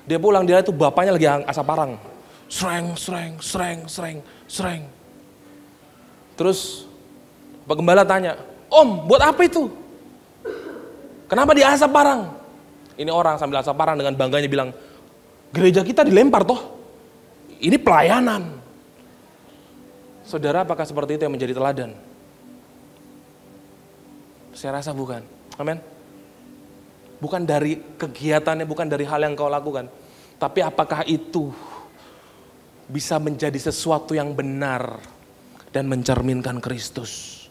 dia pulang, dia itu bapaknya lagi asap parang, sreng. Terus Pak Gembala tanya, Om, buat apa itu? Kenapa dia asap parang? Ini orang sambil asap parang dengan bangganya bilang, gereja kita dilempar toh. Ini pelayanan. Saudara, apakah seperti itu yang menjadi teladan? Saya rasa bukan. Amin. Bukan dari kegiatannya, bukan dari hal yang kau lakukan. Tapi apakah itu bisa menjadi sesuatu yang benar dan mencerminkan Kristus?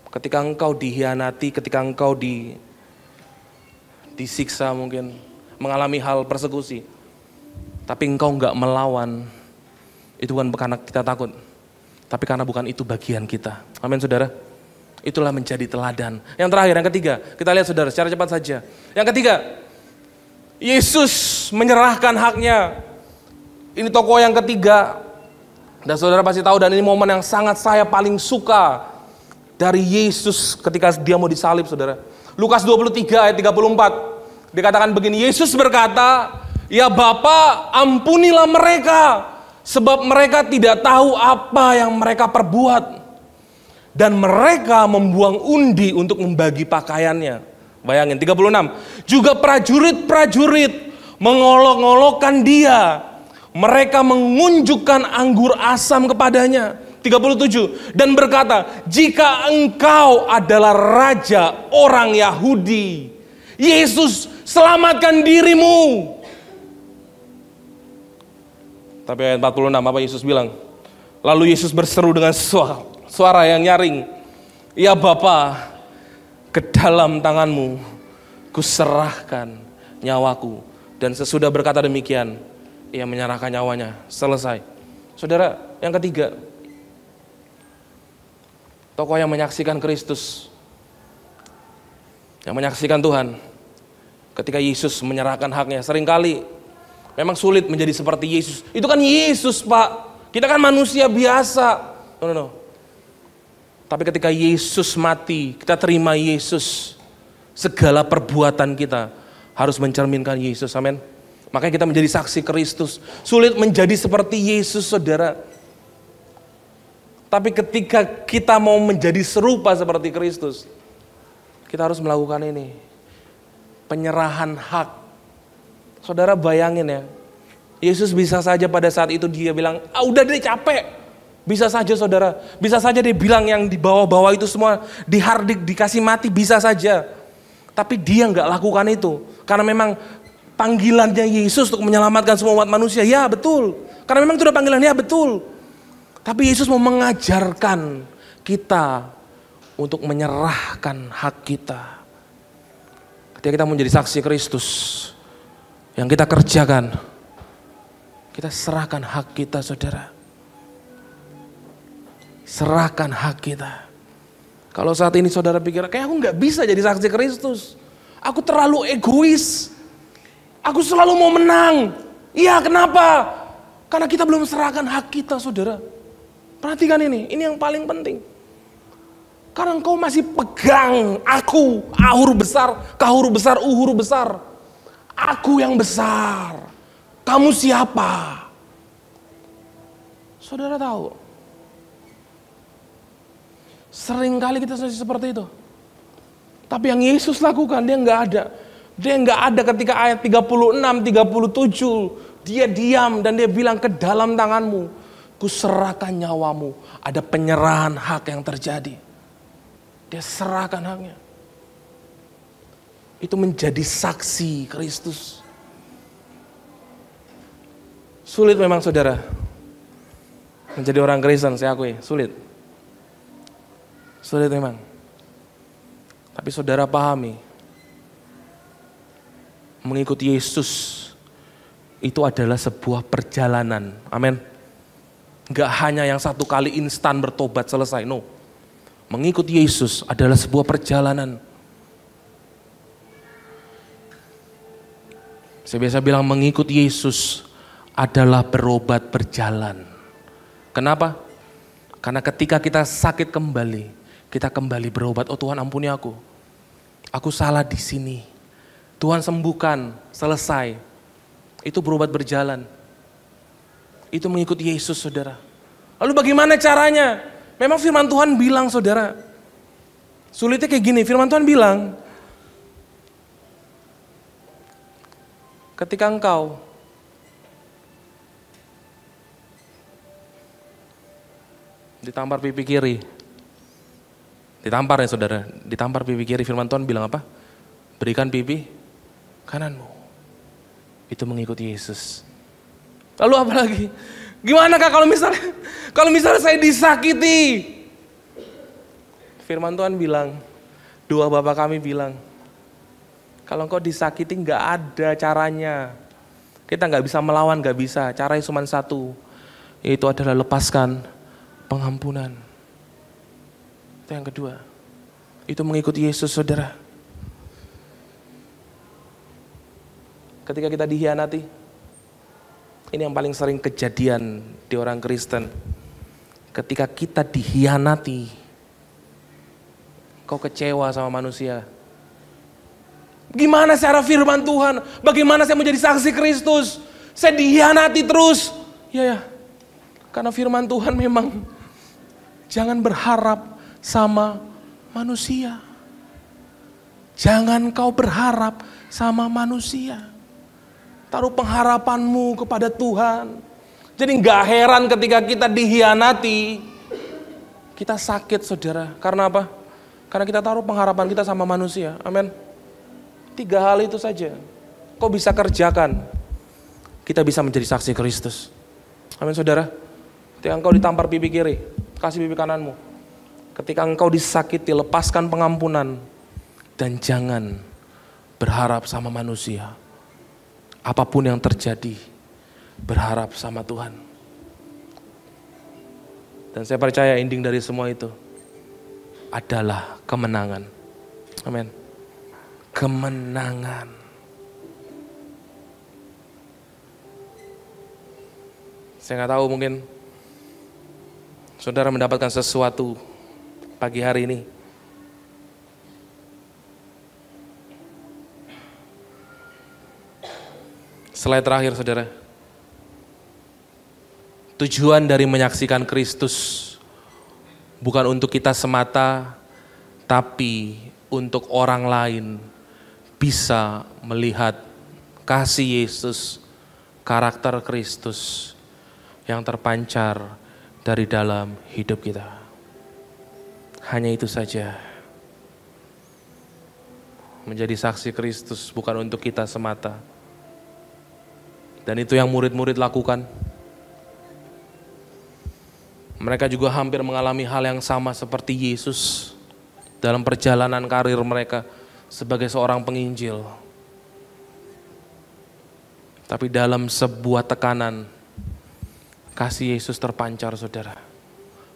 Ketika engkau dihianati, ketika engkau disiksa mungkin, mengalami hal persekusi, tapi engkau enggak melawan, itu bukan karena kita takut, tapi karena bukan itu bagian kita. Amin saudara. Itulah menjadi teladan. Yang terakhir, yang ketiga, kita lihat saudara secara cepat saja. Yang ketiga, Yesus menyerahkan haknya. Ini tokoh yang ketiga, dan saudara pasti tahu, dan ini momen yang sangat saya paling suka dari Yesus ketika dia mau disalib saudara. Lukas 23 ayat 34. Dikatakan begini, Yesus berkata, ya Bapa, ampunilah mereka, sebab mereka tidak tahu apa yang mereka perbuat. Dan mereka membuang undi untuk membagi pakaiannya. Bayangin 36. Juga prajurit-prajurit mengolok-olokkan dia. Mereka mengunjukkan anggur asam kepadanya. 37. Dan berkata, jika engkau adalah raja orang Yahudi, Yesus, selamatkan dirimu. Tapi ayat 46 apa Yesus bilang? Lalu Yesus berseru dengan suara yang nyaring. Ya Bapa, ke dalam tanganmu kuserahkan nyawaku. Dan sesudah berkata demikian, ia menyerahkan nyawanya. Selesai. Saudara, yang ketiga, tokoh yang menyaksikan Kristus, yang menyaksikan Tuhan, ketika Yesus menyerahkan haknya, seringkali memang sulit menjadi seperti Yesus. Itu kan Yesus, Pak. Kita kan manusia biasa. No. Tapi ketika Yesus mati, kita terima Yesus. Segala perbuatan kita harus mencerminkan Yesus. Amin. Makanya kita menjadi saksi Kristus. Sulit menjadi seperti Yesus, saudara. Tapi ketika kita mau menjadi serupa seperti Kristus, kita harus melakukan ini. Penyerahan hak. Saudara bayangin ya. Yesus bisa saja pada saat itu dia bilang, udah deh capek. Bisa saja saudara. Bisa saja dia bilang yang di bawah-bawah itu semua dihardik, dikasih mati, bisa saja. Tapi dia nggak lakukan itu. Karena memang panggilannya Yesus untuk menyelamatkan semua umat manusia. Ya betul. Karena memang itu udah panggilannya, betul. Tapi Yesus mau mengajarkan kita untuk menyerahkan hak kita. Ketika kita menjadi saksi Kristus, yang kita kerjakan, kita serahkan hak kita, saudara. Serahkan hak kita. Kalau saat ini saudara pikir, kayak aku gak bisa jadi saksi Kristus. Aku terlalu egois. Aku selalu mau menang. Iya, kenapa? Karena kita belum serahkan hak kita, saudara. Perhatikan ini yang paling penting. Karena engkau masih pegang aku, ahuru besar, kahuru besar, uhuru besar. Aku yang besar. Kamu siapa? Saudara tahu? Seringkali kita seperti itu. Tapi yang Yesus lakukan, dia nggak ada. Dia nggak ada ketika ayat 36, 37. Dia diam dan dia bilang, ke dalam tanganmu kuserahkan nyawamu. Ada penyerahan hak yang terjadi. Dia serahkan haknya. Itu menjadi saksi Kristus. Sulit memang saudara. Menjadi orang Kristen, saya akui, sulit. Sulit memang. Tapi saudara pahami, mengikuti Yesus itu adalah sebuah perjalanan. Amin. Gak hanya yang satu kali instan bertobat selesai, no. Mengikuti Yesus adalah sebuah perjalanan. Saya biasa bilang mengikuti Yesus adalah berobat berjalan. Kenapa? Karena ketika kita sakit kembali, kita kembali berobat. Oh Tuhan, ampuni aku. Aku salah di sini. Tuhan sembuhkan, selesai. Itu berobat berjalan. Itu mengikuti Yesus, saudara. Lalu bagaimana caranya? Memang firman Tuhan bilang, saudara. Sulitnya kayak gini, firman Tuhan bilang, ketika engkau ditampar pipi kiri, ditampar ya saudara, ditampar pipi kiri, firman Tuhan bilang apa? Berikan pipi kananmu. Itu mengikuti Yesus. Lalu apa lagi? Gimana kak kalau misalnya saya disakiti? Firman Tuhan bilang, doa Bapa kami bilang, kalau engkau disakiti nggak ada caranya. Kita nggak bisa melawan, nggak bisa. Caranya cuma satu, yaitu adalah lepaskan pengampunan. Itu yang kedua. Itu mengikuti Yesus, saudara. Ketika kita dikhianati, ini yang paling sering kejadian di orang Kristen. Ketika kita dikhianati, kau kecewa sama manusia. Gimana secara firman Tuhan? Bagaimana saya menjadi saksi Kristus? Saya dikhianati terus. Ya, karena firman Tuhan memang jangan berharap sama manusia. Jangan kau berharap sama manusia. Taruh pengharapanmu kepada Tuhan. Jadi gak heran ketika kita dikhianati, kita sakit saudara. Karena apa? Karena kita taruh pengharapan kita sama manusia. Amin. 3 hal itu saja. Kau bisa kerjakan, kita bisa menjadi saksi Kristus. Amin saudara. Ketika engkau ditampar pipi kiri, kasih pipi kananmu. Ketika engkau disakiti, lepaskan pengampunan. Dan jangan berharap sama manusia. Apapun yang terjadi, berharap sama Tuhan. Dan saya percaya ending dari semua itu adalah kemenangan. Amin. Kemenangan. Saya nggak tahu, mungkin saudara mendapatkan sesuatu pagi hari ini. Slide terakhir saudara. Tujuan dari menyaksikan Kristus bukan untuk kita semata, tapi untuk orang lain bisa melihat kasih Yesus, karakter Kristus yang terpancar dari dalam hidup kita. Hanya itu saja. Menjadi saksi Kristus bukan untuk kita semata. Dan itu yang murid-murid lakukan. Mereka juga hampir mengalami hal yang sama seperti Yesus dalam perjalanan karir mereka sebagai seorang penginjil. Tapi dalam sebuah tekanan, kasih Yesus terpancar saudara.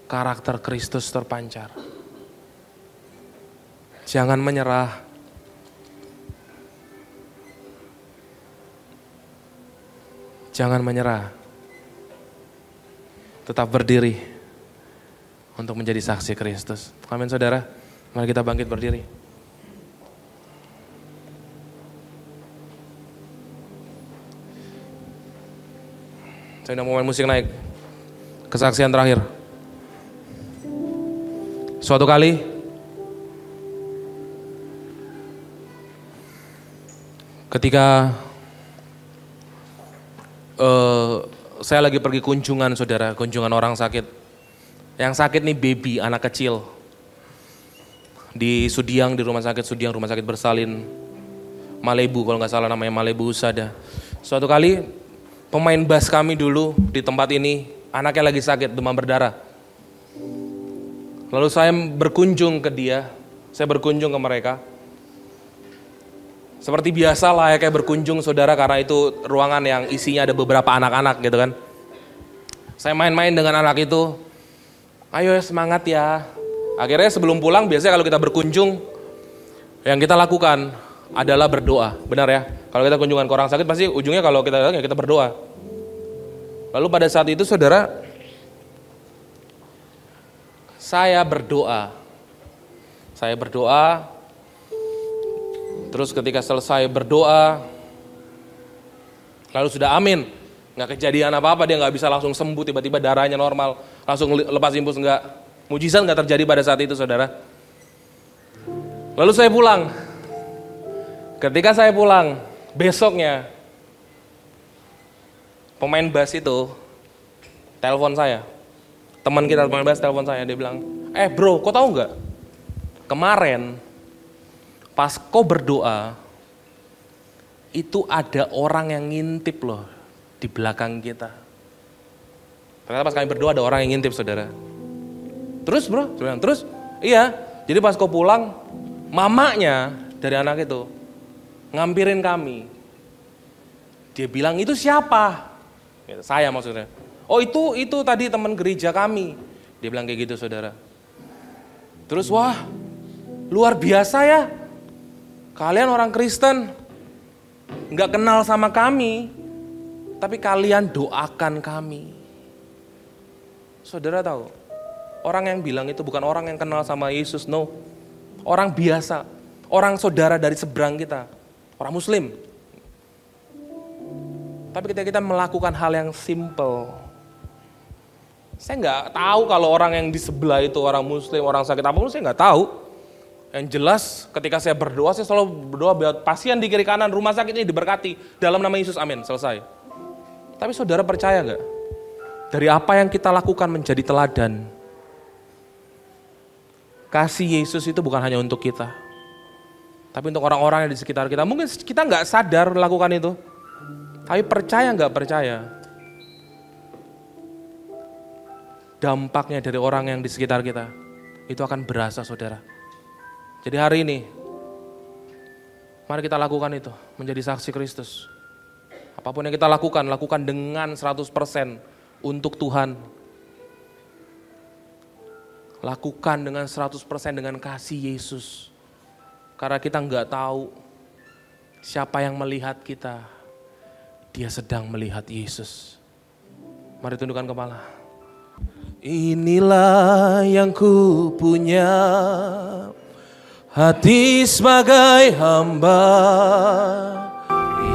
Karakter Kristus terpancar. Jangan menyerah. Jangan menyerah. Tetap berdiri untuk menjadi saksi Kristus. Amin saudara. Mari kita bangkit berdiri. Saya udah mau main musik naik. Kesaksian terakhir. Suatu kali ketika saya lagi pergi kunjungan saudara, kunjungan orang sakit. Yang sakit nih baby, anak kecil. Di Sudiang, di rumah sakit Sudiang, rumah sakit bersalin Malibu, kalau nggak salah namanya Malibu Usada. Suatu kali pemain bass kami dulu di tempat ini, anaknya lagi sakit, demam berdarah. Lalu saya berkunjung ke dia, saya berkunjung ke mereka. Seperti biasa lah ya kayak berkunjung saudara, karena itu ruangan yang isinya ada beberapa anak-anak gitu kan. Saya main-main dengan anak itu, ayo semangat ya. Akhirnya sebelum pulang biasanya kalau kita berkunjung, yang kita lakukan adalah berdoa, benar ya. Kalau kita kunjungan ke orang sakit pasti ujungnya kalau kita datang ya kita berdoa. Lalu pada saat itu saudara, saya berdoa, terus ketika selesai berdoa, lalu sudah amin, nggak kejadian apa-apa, dia nggak bisa langsung sembuh, tiba-tiba darahnya normal, langsung lepas infus, nggak, mujizat nggak terjadi pada saat itu saudara. Lalu saya pulang, ketika saya pulang, besoknya pemain bass itu telepon saya, teman kita pemain bass telepon saya, dia bilang, bro, kau tahu nggak, kemarin pas kau berdoa, itu ada orang yang ngintip loh di belakang kita. Ternyata pas kami berdoa ada orang yang ngintip saudara. Terus bro, terus iya, jadi pas kau pulang, mamanya dari anak itu ngampirin kami. Dia bilang, itu siapa? Saya maksudnya. Oh itu tadi teman gereja kami. Dia bilang kayak gitu saudara. Terus wah, luar biasa ya. Kalian orang Kristen, nggak kenal sama kami, tapi kalian doakan kami. Saudara tahu, orang yang bilang itu bukan orang yang kenal sama Yesus, no. Orang biasa, orang saudara dari seberang kita, orang Muslim. Tapi ketika kita melakukan hal yang simple, saya nggak tahu kalau orang yang di sebelah itu orang Muslim, orang sakit apapun, saya nggak tahu. Yang jelas ketika saya berdoa, saya selalu berdoa biar pasien di kiri kanan rumah sakit ini diberkati dalam nama Yesus, amin, selesai. Tapi saudara percaya nggak? Dari apa yang kita lakukan menjadi teladan. Kasih Yesus itu bukan hanya untuk kita, Tapi untuk orang-orang yang di sekitar kita, mungkin kita nggak sadar lakukan itu. Tapi percaya nggak percaya, dampaknya dari orang yang di sekitar kita, itu akan berasa saudara. Jadi hari ini, mari kita lakukan itu, menjadi saksi Kristus. Apapun yang kita lakukan, lakukan dengan 100% untuk Tuhan. Lakukan dengan 100% dengan kasih Yesus. Karena kita nggak tahu siapa yang melihat kita. Dia sedang melihat Yesus. Mari tundukkan kepala. Inilah yang ku punya, hati sebagai hamba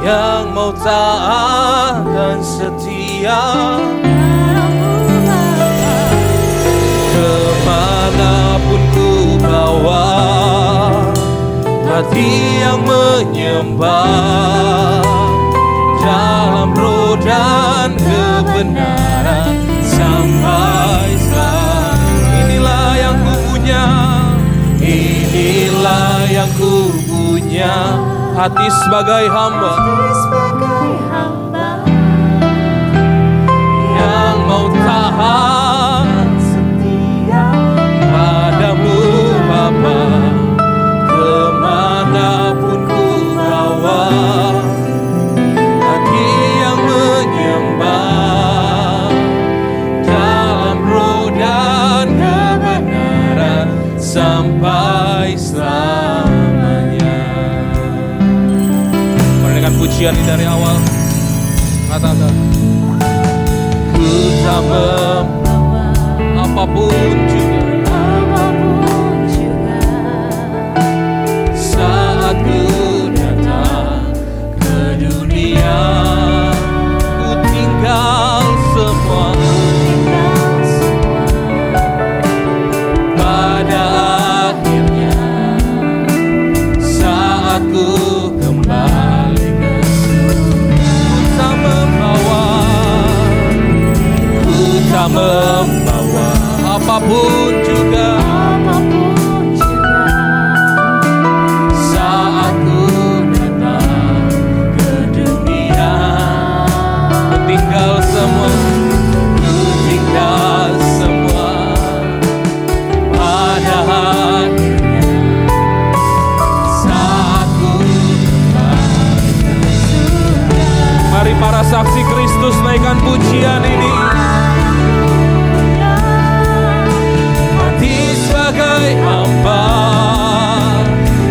yang mau taat dan setia. Kemanapun ku bawa, hati yang menyembah dalam roh dan kebenaran sampai selama. Inilah yang ku punya, inilah yang ku punya, hati sebagai hamba yang mau taat setia padamu Bapa. Kemanapun ku bawa, hati yang menyembah dalam roh dan kebenaran sampai selamanya. Mendengarkan pujian ini dari awal, katakan, ku tak membawa apapun juga. Saat ku datang ke dunia, ku tinggal semua. Pada akhirnya, saat ku kembali ke surga, ku tak membawa apapun juga. Saat ku datang ke dunia, ku tinggal semua, ku tinggal semua. Pada akhirnya, saat ku kembali ke surga. Mari para saksi Kristus naikkan pujian ini. Hati sebagai hamba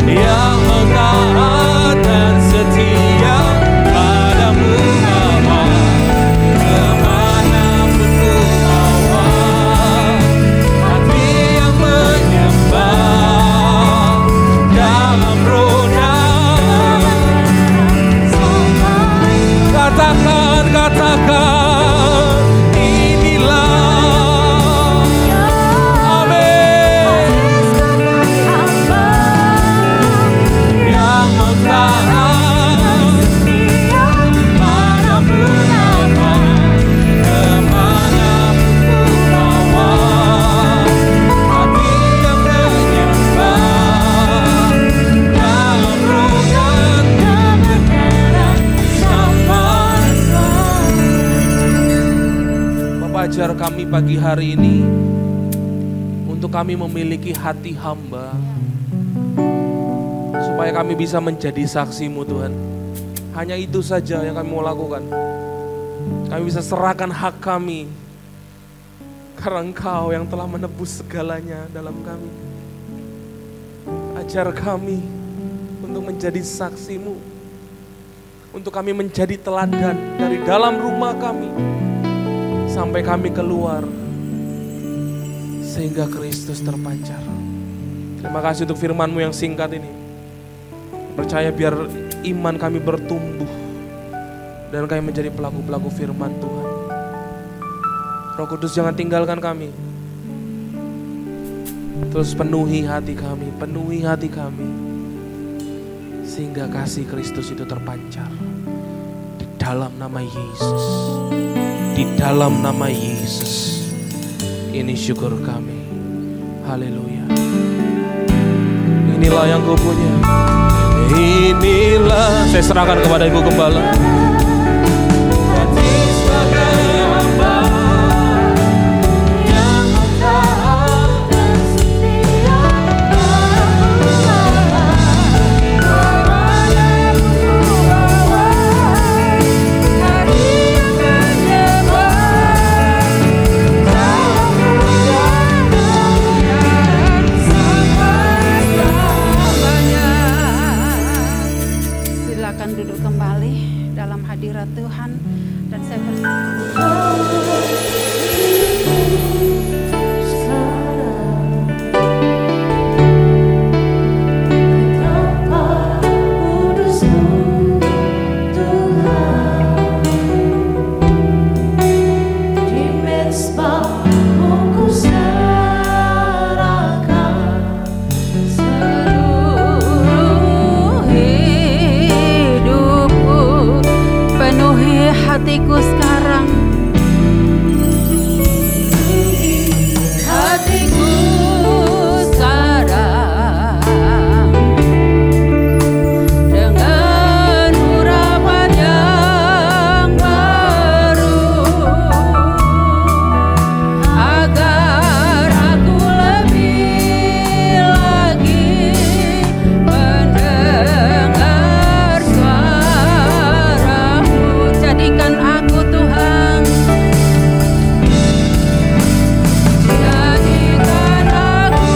yang mau taat dan setia padamu Bapa. Kemanapun ku bawa, hati yang menyembah dalam roh dan katakan, inilah, amin, yang mau taat padamu Bapa. Kemanapun ku bawa, hati yang menyembah dalam roh dan kebenaran sampai selama. Bapak, ajar kami pagi hari ini untuk kami memiliki hati hamba, supaya kami bisa menjadi saksi-Mu Tuhan. Hanya itu saja yang kami mau lakukan. Kami bisa serahkan hak kami, karena Engkau yang telah menebus segalanya dalam kami. Ajar kami untuk menjadi saksi-Mu, untuk kami menjadi teladan dari dalam rumah kami sampai kami keluar, sehingga Kristus terpancar. Terima kasih untuk firman-Mu yang singkat ini. Percaya biar iman kami bertumbuh dan kami menjadi pelaku-pelaku firman Tuhan. Roh Kudus, jangan tinggalkan kami. Terus penuhi hati kami, sehingga kasih Kristus itu terpancar di dalam nama Yesus. Di dalam nama Yesus. Ini syukur kami. Haleluya. Inilah yang Ku punya. Inilah, saya serahkan kepada Ibu Gembala. Duduk kembali dalam hadirat Tuhan dan saya hatiku sekarang, hatiku sekarang dengan urapan yang baru, agar aku lebih lagi mendengar suara-Mu. Jadikan aku Tuhan, jadikan aku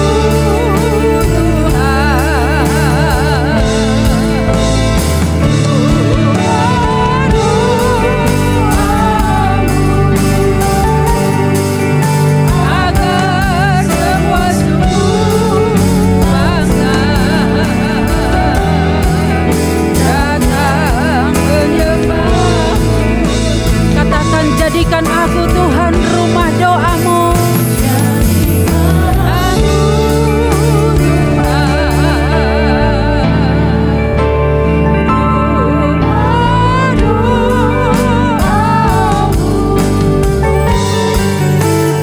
agar semua suku bangsa datang menyembah. Katakan, jadikan aku Tuhan rumah doa-Mu. Jadikan aku Tuhan rumah doa-Mu,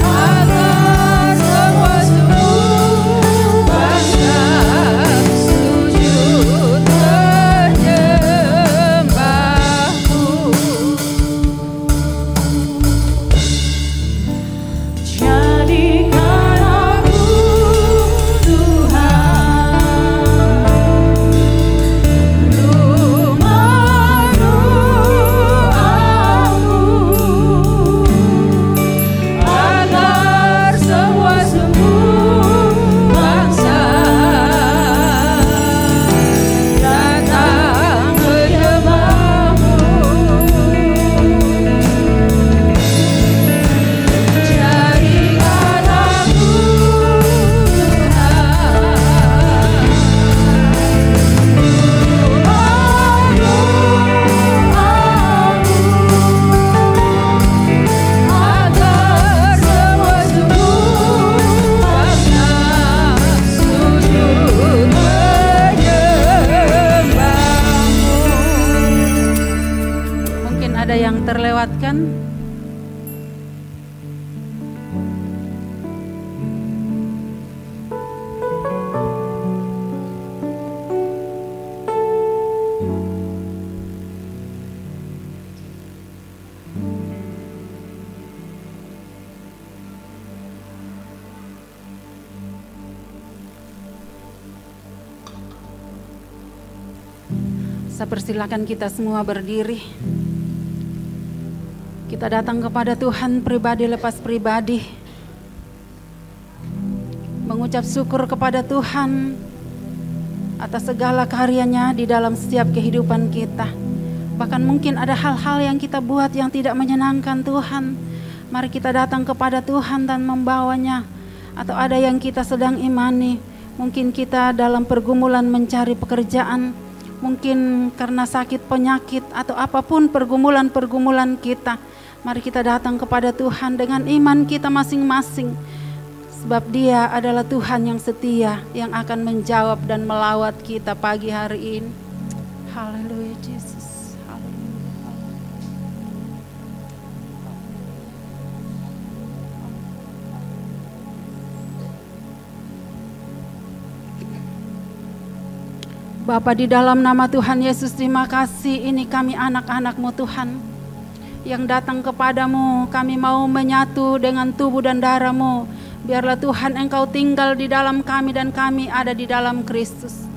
agar semua suku bangsa sujud menyembah-Mu. Jadikan aku Tuhan rumah doa-Mu, agar semua suku bangsa datang menyembah-Mu. Jadikan aku agar semua suku bangsa sujud menyembah-Mu. Mungkin ada yang terlewatkan. Saya persilakan kita semua berdiri. Kita datang kepada Tuhan pribadi lepas pribadi, mengucap syukur kepada Tuhan atas segala karyanya di dalam setiap kehidupan kita. Bahkan mungkin ada hal-hal yang kita buat yang tidak menyenangkan Tuhan. Mari kita datang kepada Tuhan dan membawanya. Atau ada yang kita sedang imani, mungkin kita dalam pergumulan mencari pekerjaan, mungkin karena sakit penyakit atau apapun pergumulan-pergumulan kita. Mari kita datang kepada Tuhan dengan iman kita masing-masing. Sebab Dia adalah Tuhan yang setia, yang akan menjawab dan melawat kita pagi hari ini. Haleluya Yesus. Haleluya. Bapa, di dalam nama Tuhan Yesus, terima kasih ini kami anak-anak-Mu Tuhan yang datang kepadamu. Kami mau menyatu dengan tubuh dan darah-Mu. Biarlah Tuhan Engkau tinggal di dalam kami dan kami ada di dalam Kristus.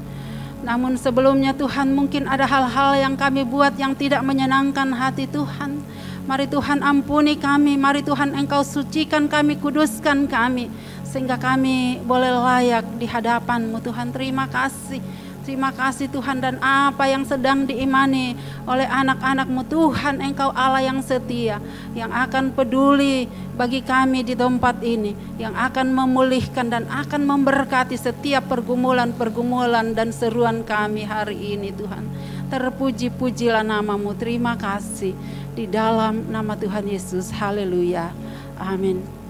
Namun sebelumnya Tuhan, mungkin ada hal-hal yang kami buat yang tidak menyenangkan hati Tuhan. Mari Tuhan ampuni kami, mari Tuhan Engkau sucikan kami, kuduskan kami, sehingga kami boleh layak di hadapan-Mu Tuhan. Terima kasih. Terima kasih Tuhan, dan apa yang sedang diimani oleh anak-anak-Mu Tuhan, Engkau Allah yang setia, yang akan peduli bagi kami di tempat ini, yang akan memulihkan dan akan memberkati setiap pergumulan-pergumulan dan seruan kami hari ini Tuhan. Terpuji-pujilah nama-Mu, terima kasih di dalam nama Tuhan Yesus, haleluya, amin.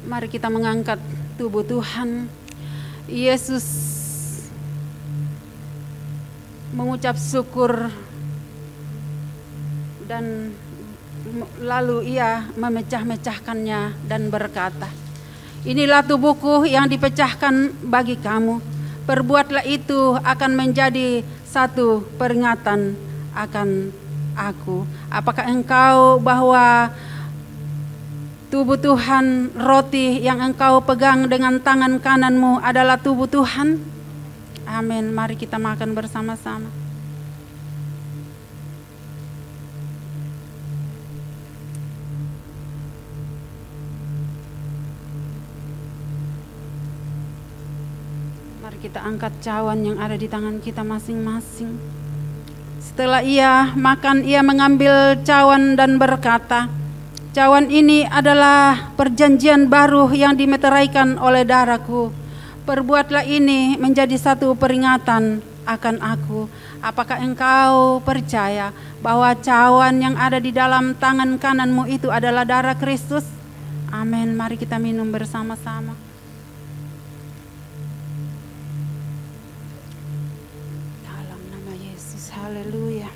Mari kita mengangkat tubuh Tuhan. Yesus mengucap syukur dan lalu ia memecah-mecahkannya dan berkata, inilah tubuhku yang dipecahkan bagi kamu. Perbuatlah itu akan menjadi satu peringatan akan aku. Apakah engkau bahwa tubuh Tuhan, roti yang engkau pegang dengan tangan kananmu adalah tubuh Tuhan? Amin. Mari kita makan bersama-sama. Mari kita angkat cawan yang ada di tangan kita masing-masing. Setelah ia makan, ia mengambil cawan dan berkata, cawan ini adalah perjanjian baru yang dimeteraikan oleh darahku. Perbuatlah ini menjadi satu peringatan akan aku. Apakah engkau percaya bahwa cawan yang ada di dalam tangan kananmu itu adalah darah Kristus? Amin. Mari kita minum bersama-sama. Dalam nama Yesus, haleluya.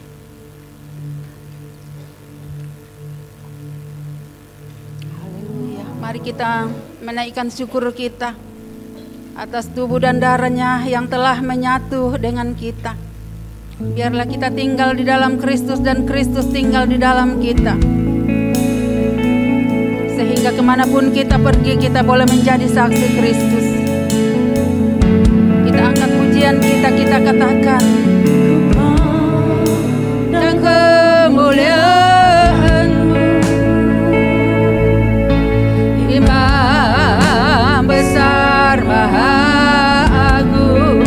Mari kita menaikkan syukur kita atas tubuh dan darahnya yang telah menyatu dengan kita. Biarlah kita tinggal di dalam Kristus dan Kristus tinggal di dalam kita. Sehingga kemanapun kita pergi, kita boleh menjadi saksi Kristus. Kita angkat pujian kita, kita katakan, dan kemuliaan Imam besar maha agung,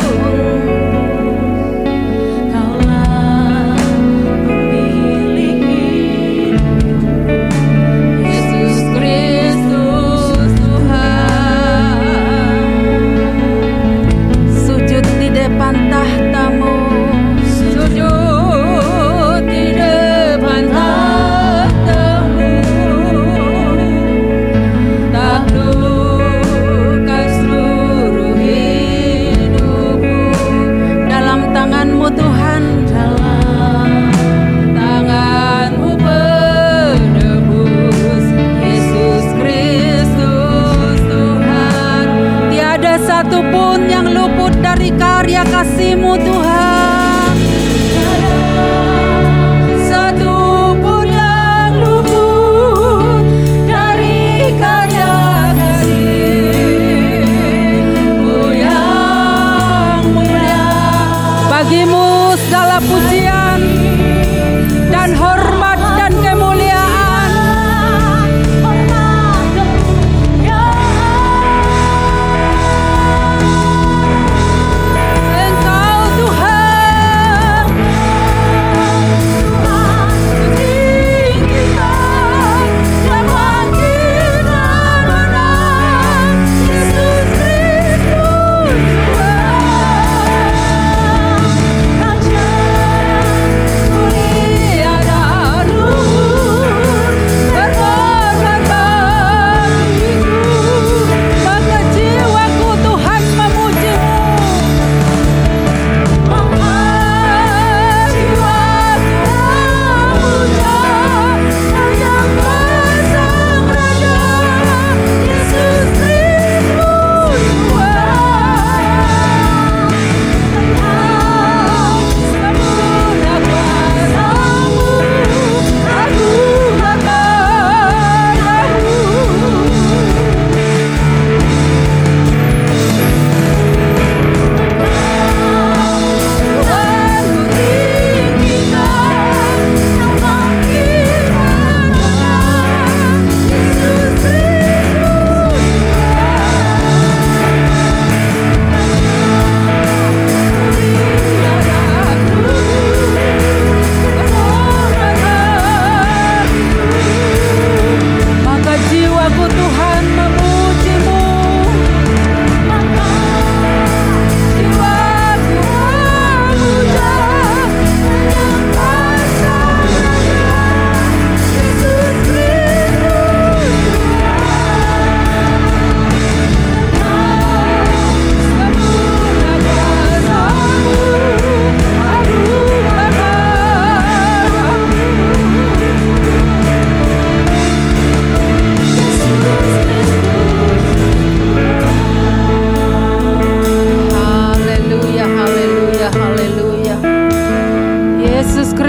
Kaulah memiliki Yesus Kristus Tuhan. Sujud di depan tahta-Mu,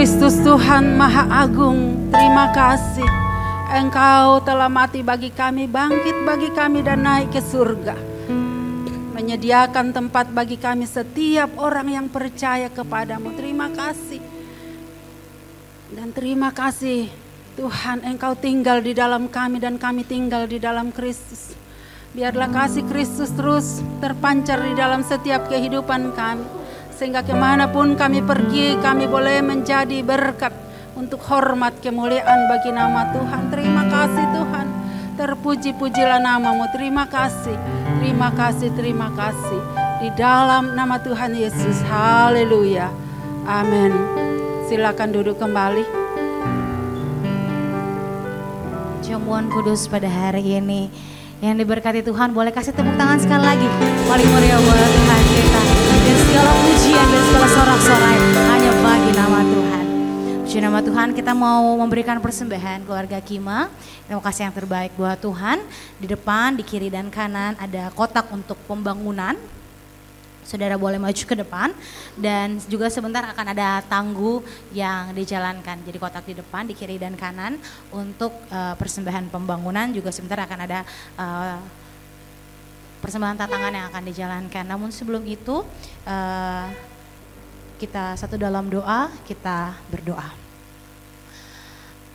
Kristus Tuhan Maha Agung, terima kasih. Engkau telah mati bagi kami, bangkit bagi kami dan naik ke surga. Menyediakan tempat bagi kami setiap orang yang percaya kepadamu. Terima kasih. Dan terima kasih Tuhan, Engkau tinggal di dalam kami dan kami tinggal di dalam Kristus. Biarlah kasih Kristus terus terpancar di dalam setiap kehidupan kami. Sehingga kemanapun kami pergi, kami boleh menjadi berkat untuk hormat kemuliaan bagi nama Tuhan. Terima kasih Tuhan. Terpuji-pujilah namamu. Terima kasih. Terima kasih. Terima kasih. Di dalam nama Tuhan Yesus. Haleluya. Amin. Silakan duduk kembali. Jamuan kudus pada hari ini yang diberkati Tuhan, boleh kasih tepuk tangan sekali lagi. Paling meriah buat Tuhan kita. Dan segala pujian dan segala sorak-sorai hanya bagi nama Tuhan. Puji nama Tuhan, kita mau memberikan persembahan keluarga Kima. Terima kasih yang terbaik buat Tuhan. Di depan, di kiri dan kanan ada kotak untuk pembangunan. Saudara boleh maju ke depan dan juga sebentar akan ada tangguh yang dijalankan. Jadi kotak di depan, di kiri dan kanan untuk persembahan pembangunan, juga sebentar akan ada persembahan tatangan yang akan dijalankan. Namun sebelum itu kita satu dalam doa, kita berdoa.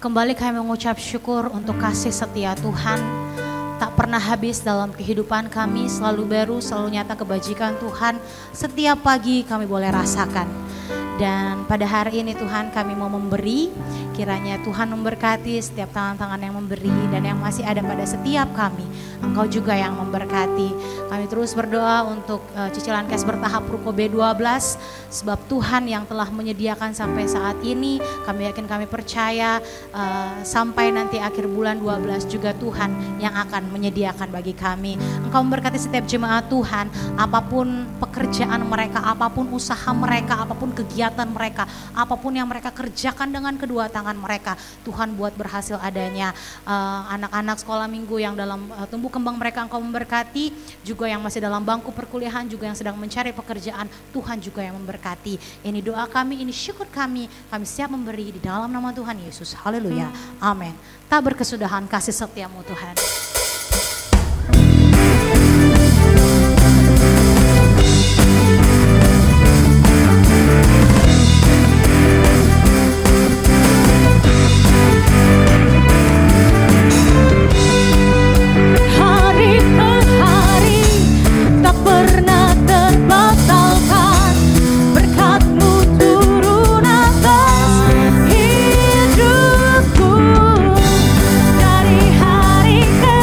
Kembali kami mengucap syukur untuk kasih setia Tuhan. Tak pernah habis dalam kehidupan kami, selalu baru, selalu nyata kebajikan Tuhan. Setiap pagi kami boleh rasakan. Dan pada hari ini Tuhan kami mau memberi, kiranya Tuhan memberkati setiap tangan-tangan yang memberi dan yang masih ada pada setiap kami. Engkau juga yang memberkati. Kami terus berdoa untuk cicilan cash bertahap Ruko B12, sebab Tuhan yang telah menyediakan sampai saat ini. Kami yakin, kami percaya sampai nanti akhir bulan 12 juga Tuhan yang akan menyediakan bagi kami. Engkau memberkati setiap jemaat Tuhan, apapun pekerjaan mereka, apapun usaha mereka, apapun kegiatan mereka, apapun yang mereka kerjakan dengan kedua tangan mereka, Tuhan buat berhasil adanya. Anak-anak sekolah minggu yang dalam tumbuh kembang mereka Engkau memberkati, juga yang masih dalam bangku perkuliahan, juga yang sedang mencari pekerjaan, Tuhan juga yang memberkati. Ini doa kami, ini syukur kami siap memberi di dalam nama Tuhan Yesus. Haleluya, amin. Tak berkesudahan kasih setiamu Tuhan. Dari hari ke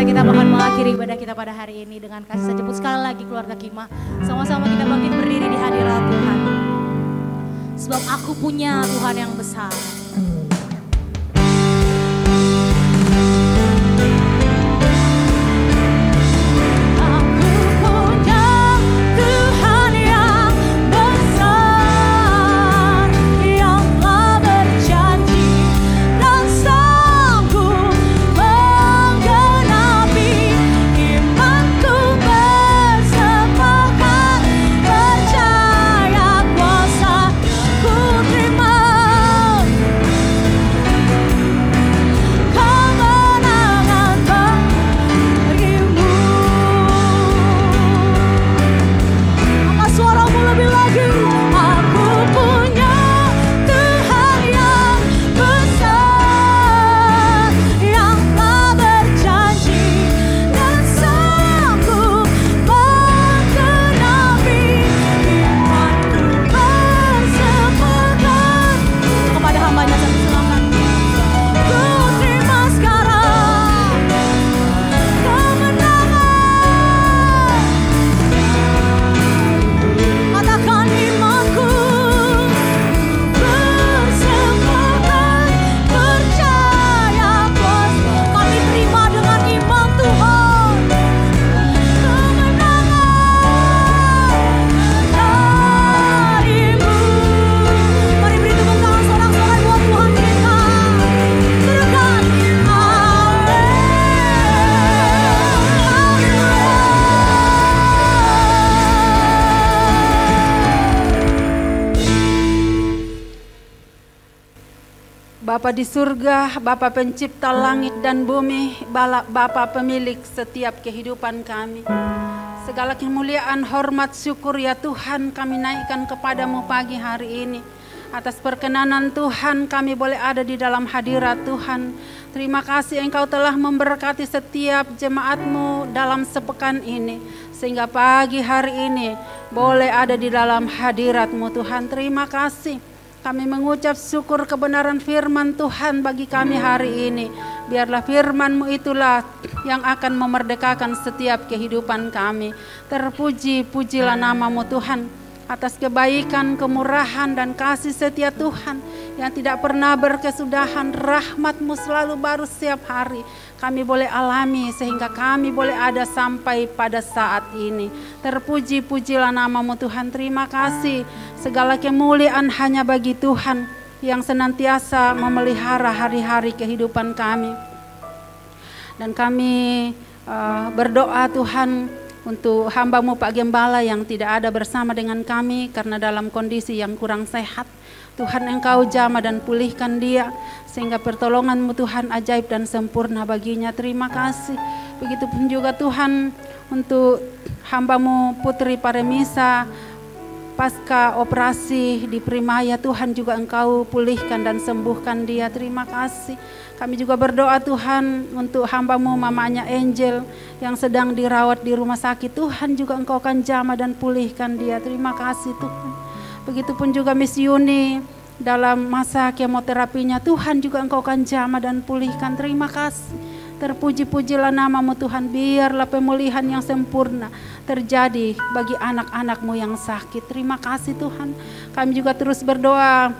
kita akan mengakhiri ibadah kita pada hari ini dengan kasih sejemput sekali lagi keluarga Kima. Sama-sama kita bangkit berdiri di hadirat Tuhan. Sebab aku punya Tuhan yang besar. Bapa di surga, Bapa pencipta langit dan bumi, Bapa pemilik setiap kehidupan kami. Segala kemuliaan, hormat, syukur ya Tuhan kami naikkan kepadamu pagi hari ini. Atas perkenanan Tuhan kami boleh ada di dalam hadirat Tuhan. Terima kasih Engkau telah memberkati setiap jemaat-Mu dalam sepekan ini. Sehingga pagi hari ini boleh ada di dalam hadirat-Mu Tuhan. Terima kasih. Kami mengucap syukur kebenaran firman Tuhan bagi kami hari ini. Biarlah firman-Mu itulah yang akan memerdekakan setiap kehidupan kami. Terpuji-pujilah nama-Mu Tuhan atas kebaikan, kemurahan, dan kasih setia Tuhan yang tidak pernah berkesudahan. Rahmat-Mu selalu baru setiap hari. Kami boleh alami sehingga kami boleh ada sampai pada saat ini. Terpuji-pujilah nama-Mu Tuhan. Terima kasih. Segala kemuliaan hanya bagi Tuhan yang senantiasa memelihara hari-hari kehidupan kami. Dan kami berdoa Tuhan untuk hamba-Mu Pak Gembala yang tidak ada bersama dengan kami karena dalam kondisi yang kurang sehat. Tuhan Engkau jamah dan pulihkan dia sehingga pertolongan-Mu Tuhan ajaib dan sempurna baginya. Terima kasih. Begitupun juga Tuhan untuk hamba-Mu Putri Paremisa pasca operasi di Primaya, Tuhan juga Engkau pulihkan dan sembuhkan dia. Terima kasih. Kami juga berdoa Tuhan untuk hamba-Mu mamanya Angel yang sedang dirawat di rumah sakit. Tuhan juga Engkau akan jamah dan pulihkan dia. Terima kasih Tuhan. Begitupun juga Miss Yuni dalam masa kemoterapinya, Tuhan juga Engkau akan jamah dan pulihkan. Terima kasih. Terpuji-pujilah nama-Mu Tuhan. Biarlah pemulihan yang sempurna terjadi bagi anak-anak-Mu yang sakit. Terima kasih Tuhan. Kami juga terus berdoa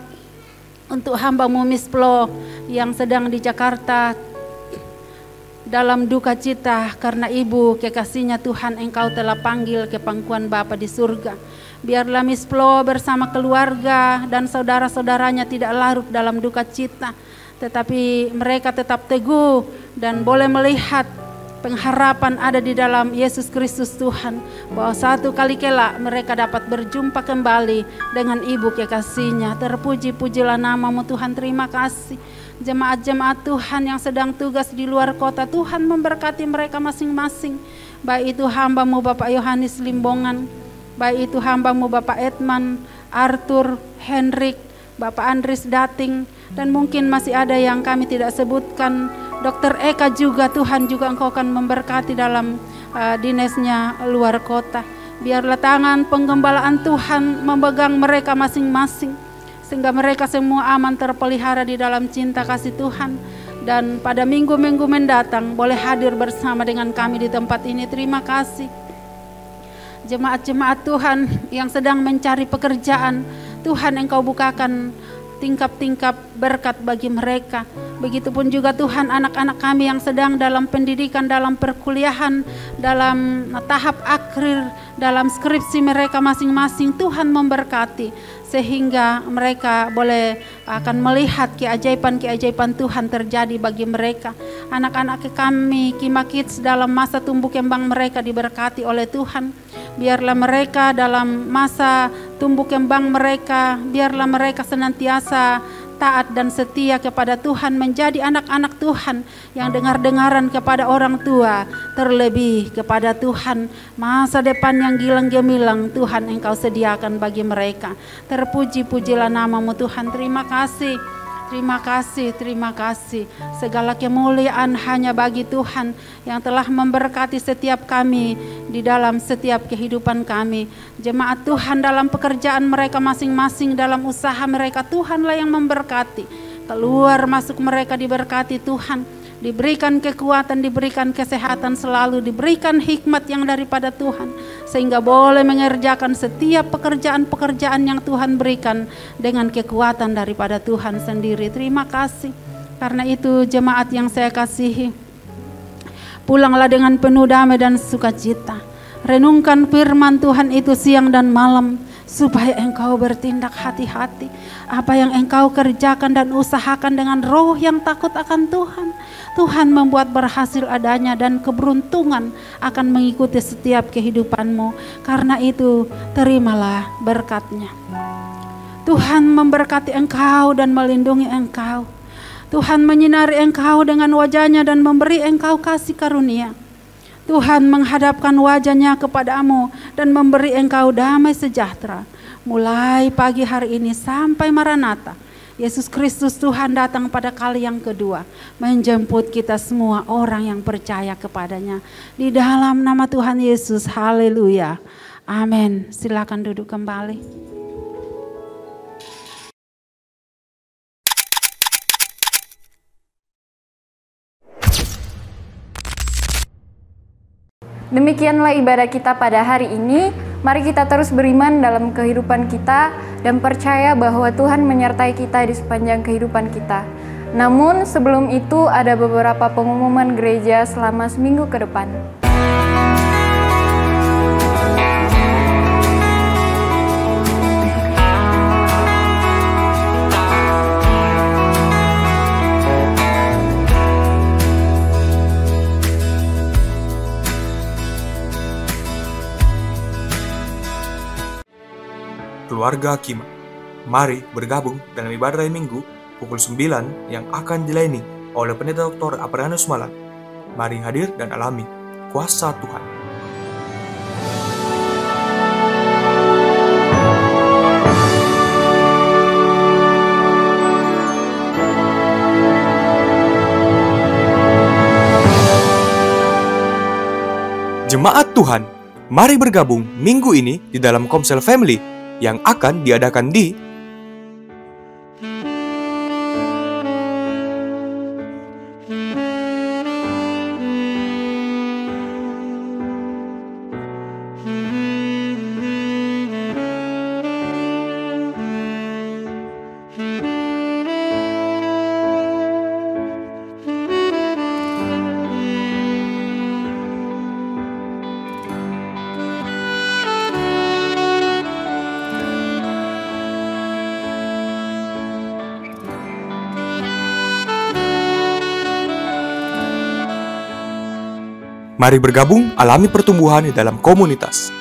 untuk hamba-Mu Miss Flo yang sedang di Jakarta dalam duka cita karena ibu kekasihnya. Tuhan Engkau telah panggil ke pangkuan Bapa di surga. Biarlah Miss Flo bersama keluarga dan saudara-saudaranya tidak larut dalam duka cita, tetapi mereka tetap teguh dan boleh melihat pengharapan ada di dalam Yesus Kristus Tuhan, bahwa satu kali kelak mereka dapat berjumpa kembali dengan ibu kekasihnya. Terpuji-pujilah nama-Mu Tuhan. Terima kasih. Jemaat-jemaat Tuhan yang sedang tugas di luar kota, Tuhan memberkati mereka masing-masing. Baik itu hamba-Mu Bapak Yohanes Limbongan, baik itu hamba-Mu Bapak Edman, Arthur, Henrik, Bapak Andris Dating, dan mungkin masih ada yang kami tidak sebutkan. Dr. Eka juga, Tuhan juga Engkau akan memberkati dalam dinasnya luar kota. Biarlah tangan penggembalaan Tuhan memegang mereka masing-masing, sehingga mereka semua aman terpelihara di dalam cinta kasih Tuhan dan pada minggu-minggu mendatang boleh hadir bersama dengan kami di tempat ini. Terima kasih. Jemaat-jemaat Tuhan yang sedang mencari pekerjaan, Tuhan Engkau bukakan tingkap-tingkap berkat bagi mereka. Begitupun juga Tuhan anak-anak kami yang sedang dalam pendidikan, dalam perkuliahan, dalam tahap akhir, dalam skripsi mereka masing-masing. Tuhan memberkati sehingga mereka boleh akan melihat keajaiban-keajaiban Tuhan terjadi bagi mereka. Anak-anak kami Kima Kids dalam masa tumbuh kembang mereka diberkati oleh Tuhan. Biarlah mereka dalam masa tumbuh kembang mereka, biarlah mereka senantiasa taat dan setia kepada Tuhan, menjadi anak-anak Tuhan yang dengar-dengaran kepada orang tua, terlebih kepada Tuhan. Masa depan yang gilang gemilang Tuhan Engkau sediakan bagi mereka. Terpuji-pujilah namamu Tuhan. Terima kasih. Terima kasih, terima kasih. Segala kemuliaan hanya bagi Tuhan yang telah memberkati setiap kami di dalam setiap kehidupan kami. Jemaat Tuhan dalam pekerjaan mereka masing-masing, dalam usaha mereka, Tuhanlah yang memberkati. Keluar masuk mereka diberkati Tuhan. Diberikan kekuatan, diberikan kesehatan selalu, diberikan hikmat yang daripada Tuhan. Sehingga boleh mengerjakan setiap pekerjaan-pekerjaan yang Tuhan berikan dengan kekuatan daripada Tuhan sendiri. Terima kasih. Karena itu jemaat yang saya kasihi, pulanglah dengan penuh damai dan sukacita. Renungkan firman Tuhan itu siang dan malam, supaya engkau bertindak hati-hati. Apa yang engkau kerjakan dan usahakan dengan roh yang takut akan Tuhan, Tuhan membuat berhasil adanya dan keberuntungan akan mengikuti setiap kehidupanmu. Karena itu terimalah berkatnya. Tuhan memberkati engkau dan melindungi engkau. Tuhan menyinari engkau dengan wajahnya dan memberi engkau kasih karunia. Tuhan menghadapkan wajahnya kepadamu dan memberi engkau damai sejahtera. Mulai pagi hari ini sampai Maranatha, Yesus Kristus Tuhan datang pada kali yang kedua, menjemput kita semua orang yang percaya kepadanya. Di dalam nama Tuhan Yesus, haleluya. Amin. Silakan duduk kembali. Demikianlah ibadah kita pada hari ini. Mari kita terus beriman dalam kehidupan kita dan percaya bahwa Tuhan menyertai kita di sepanjang kehidupan kita. Namun sebelum itu ada beberapa pengumuman gereja selama seminggu ke depan. Keluarga Kima, mari bergabung dalam ibadah minggu pukul 9 yang akan dilayani oleh Pendeta Dr. Apranius Malan. Mari hadir dan alami kuasa Tuhan. Jemaat Tuhan, mari bergabung minggu ini di dalam Komsel Family yang akan diadakan di Mari bergabung, alami pertumbuhan di dalam komunitas.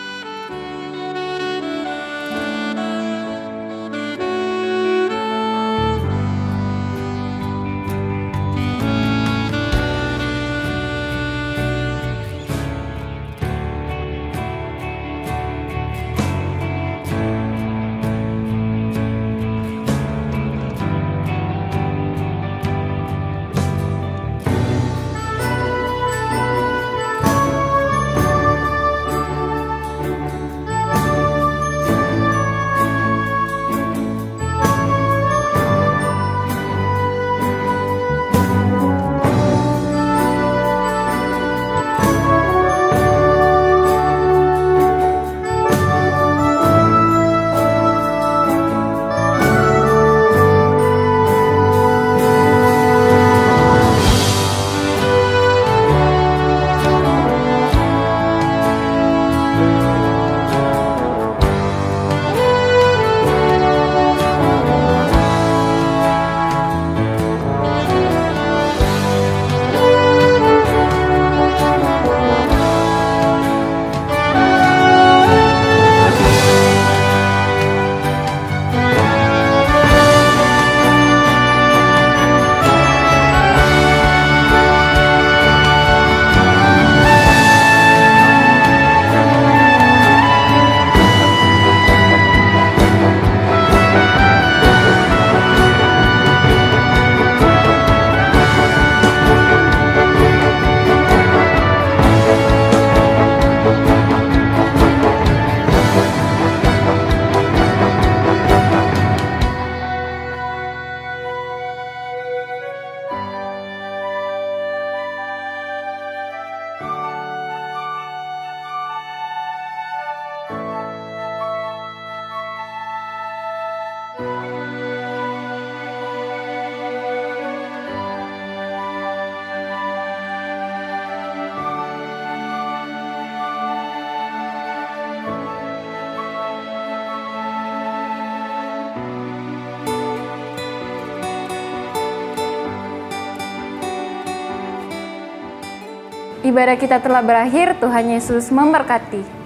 Ibadah kita telah berakhir, Tuhan Yesus memberkati.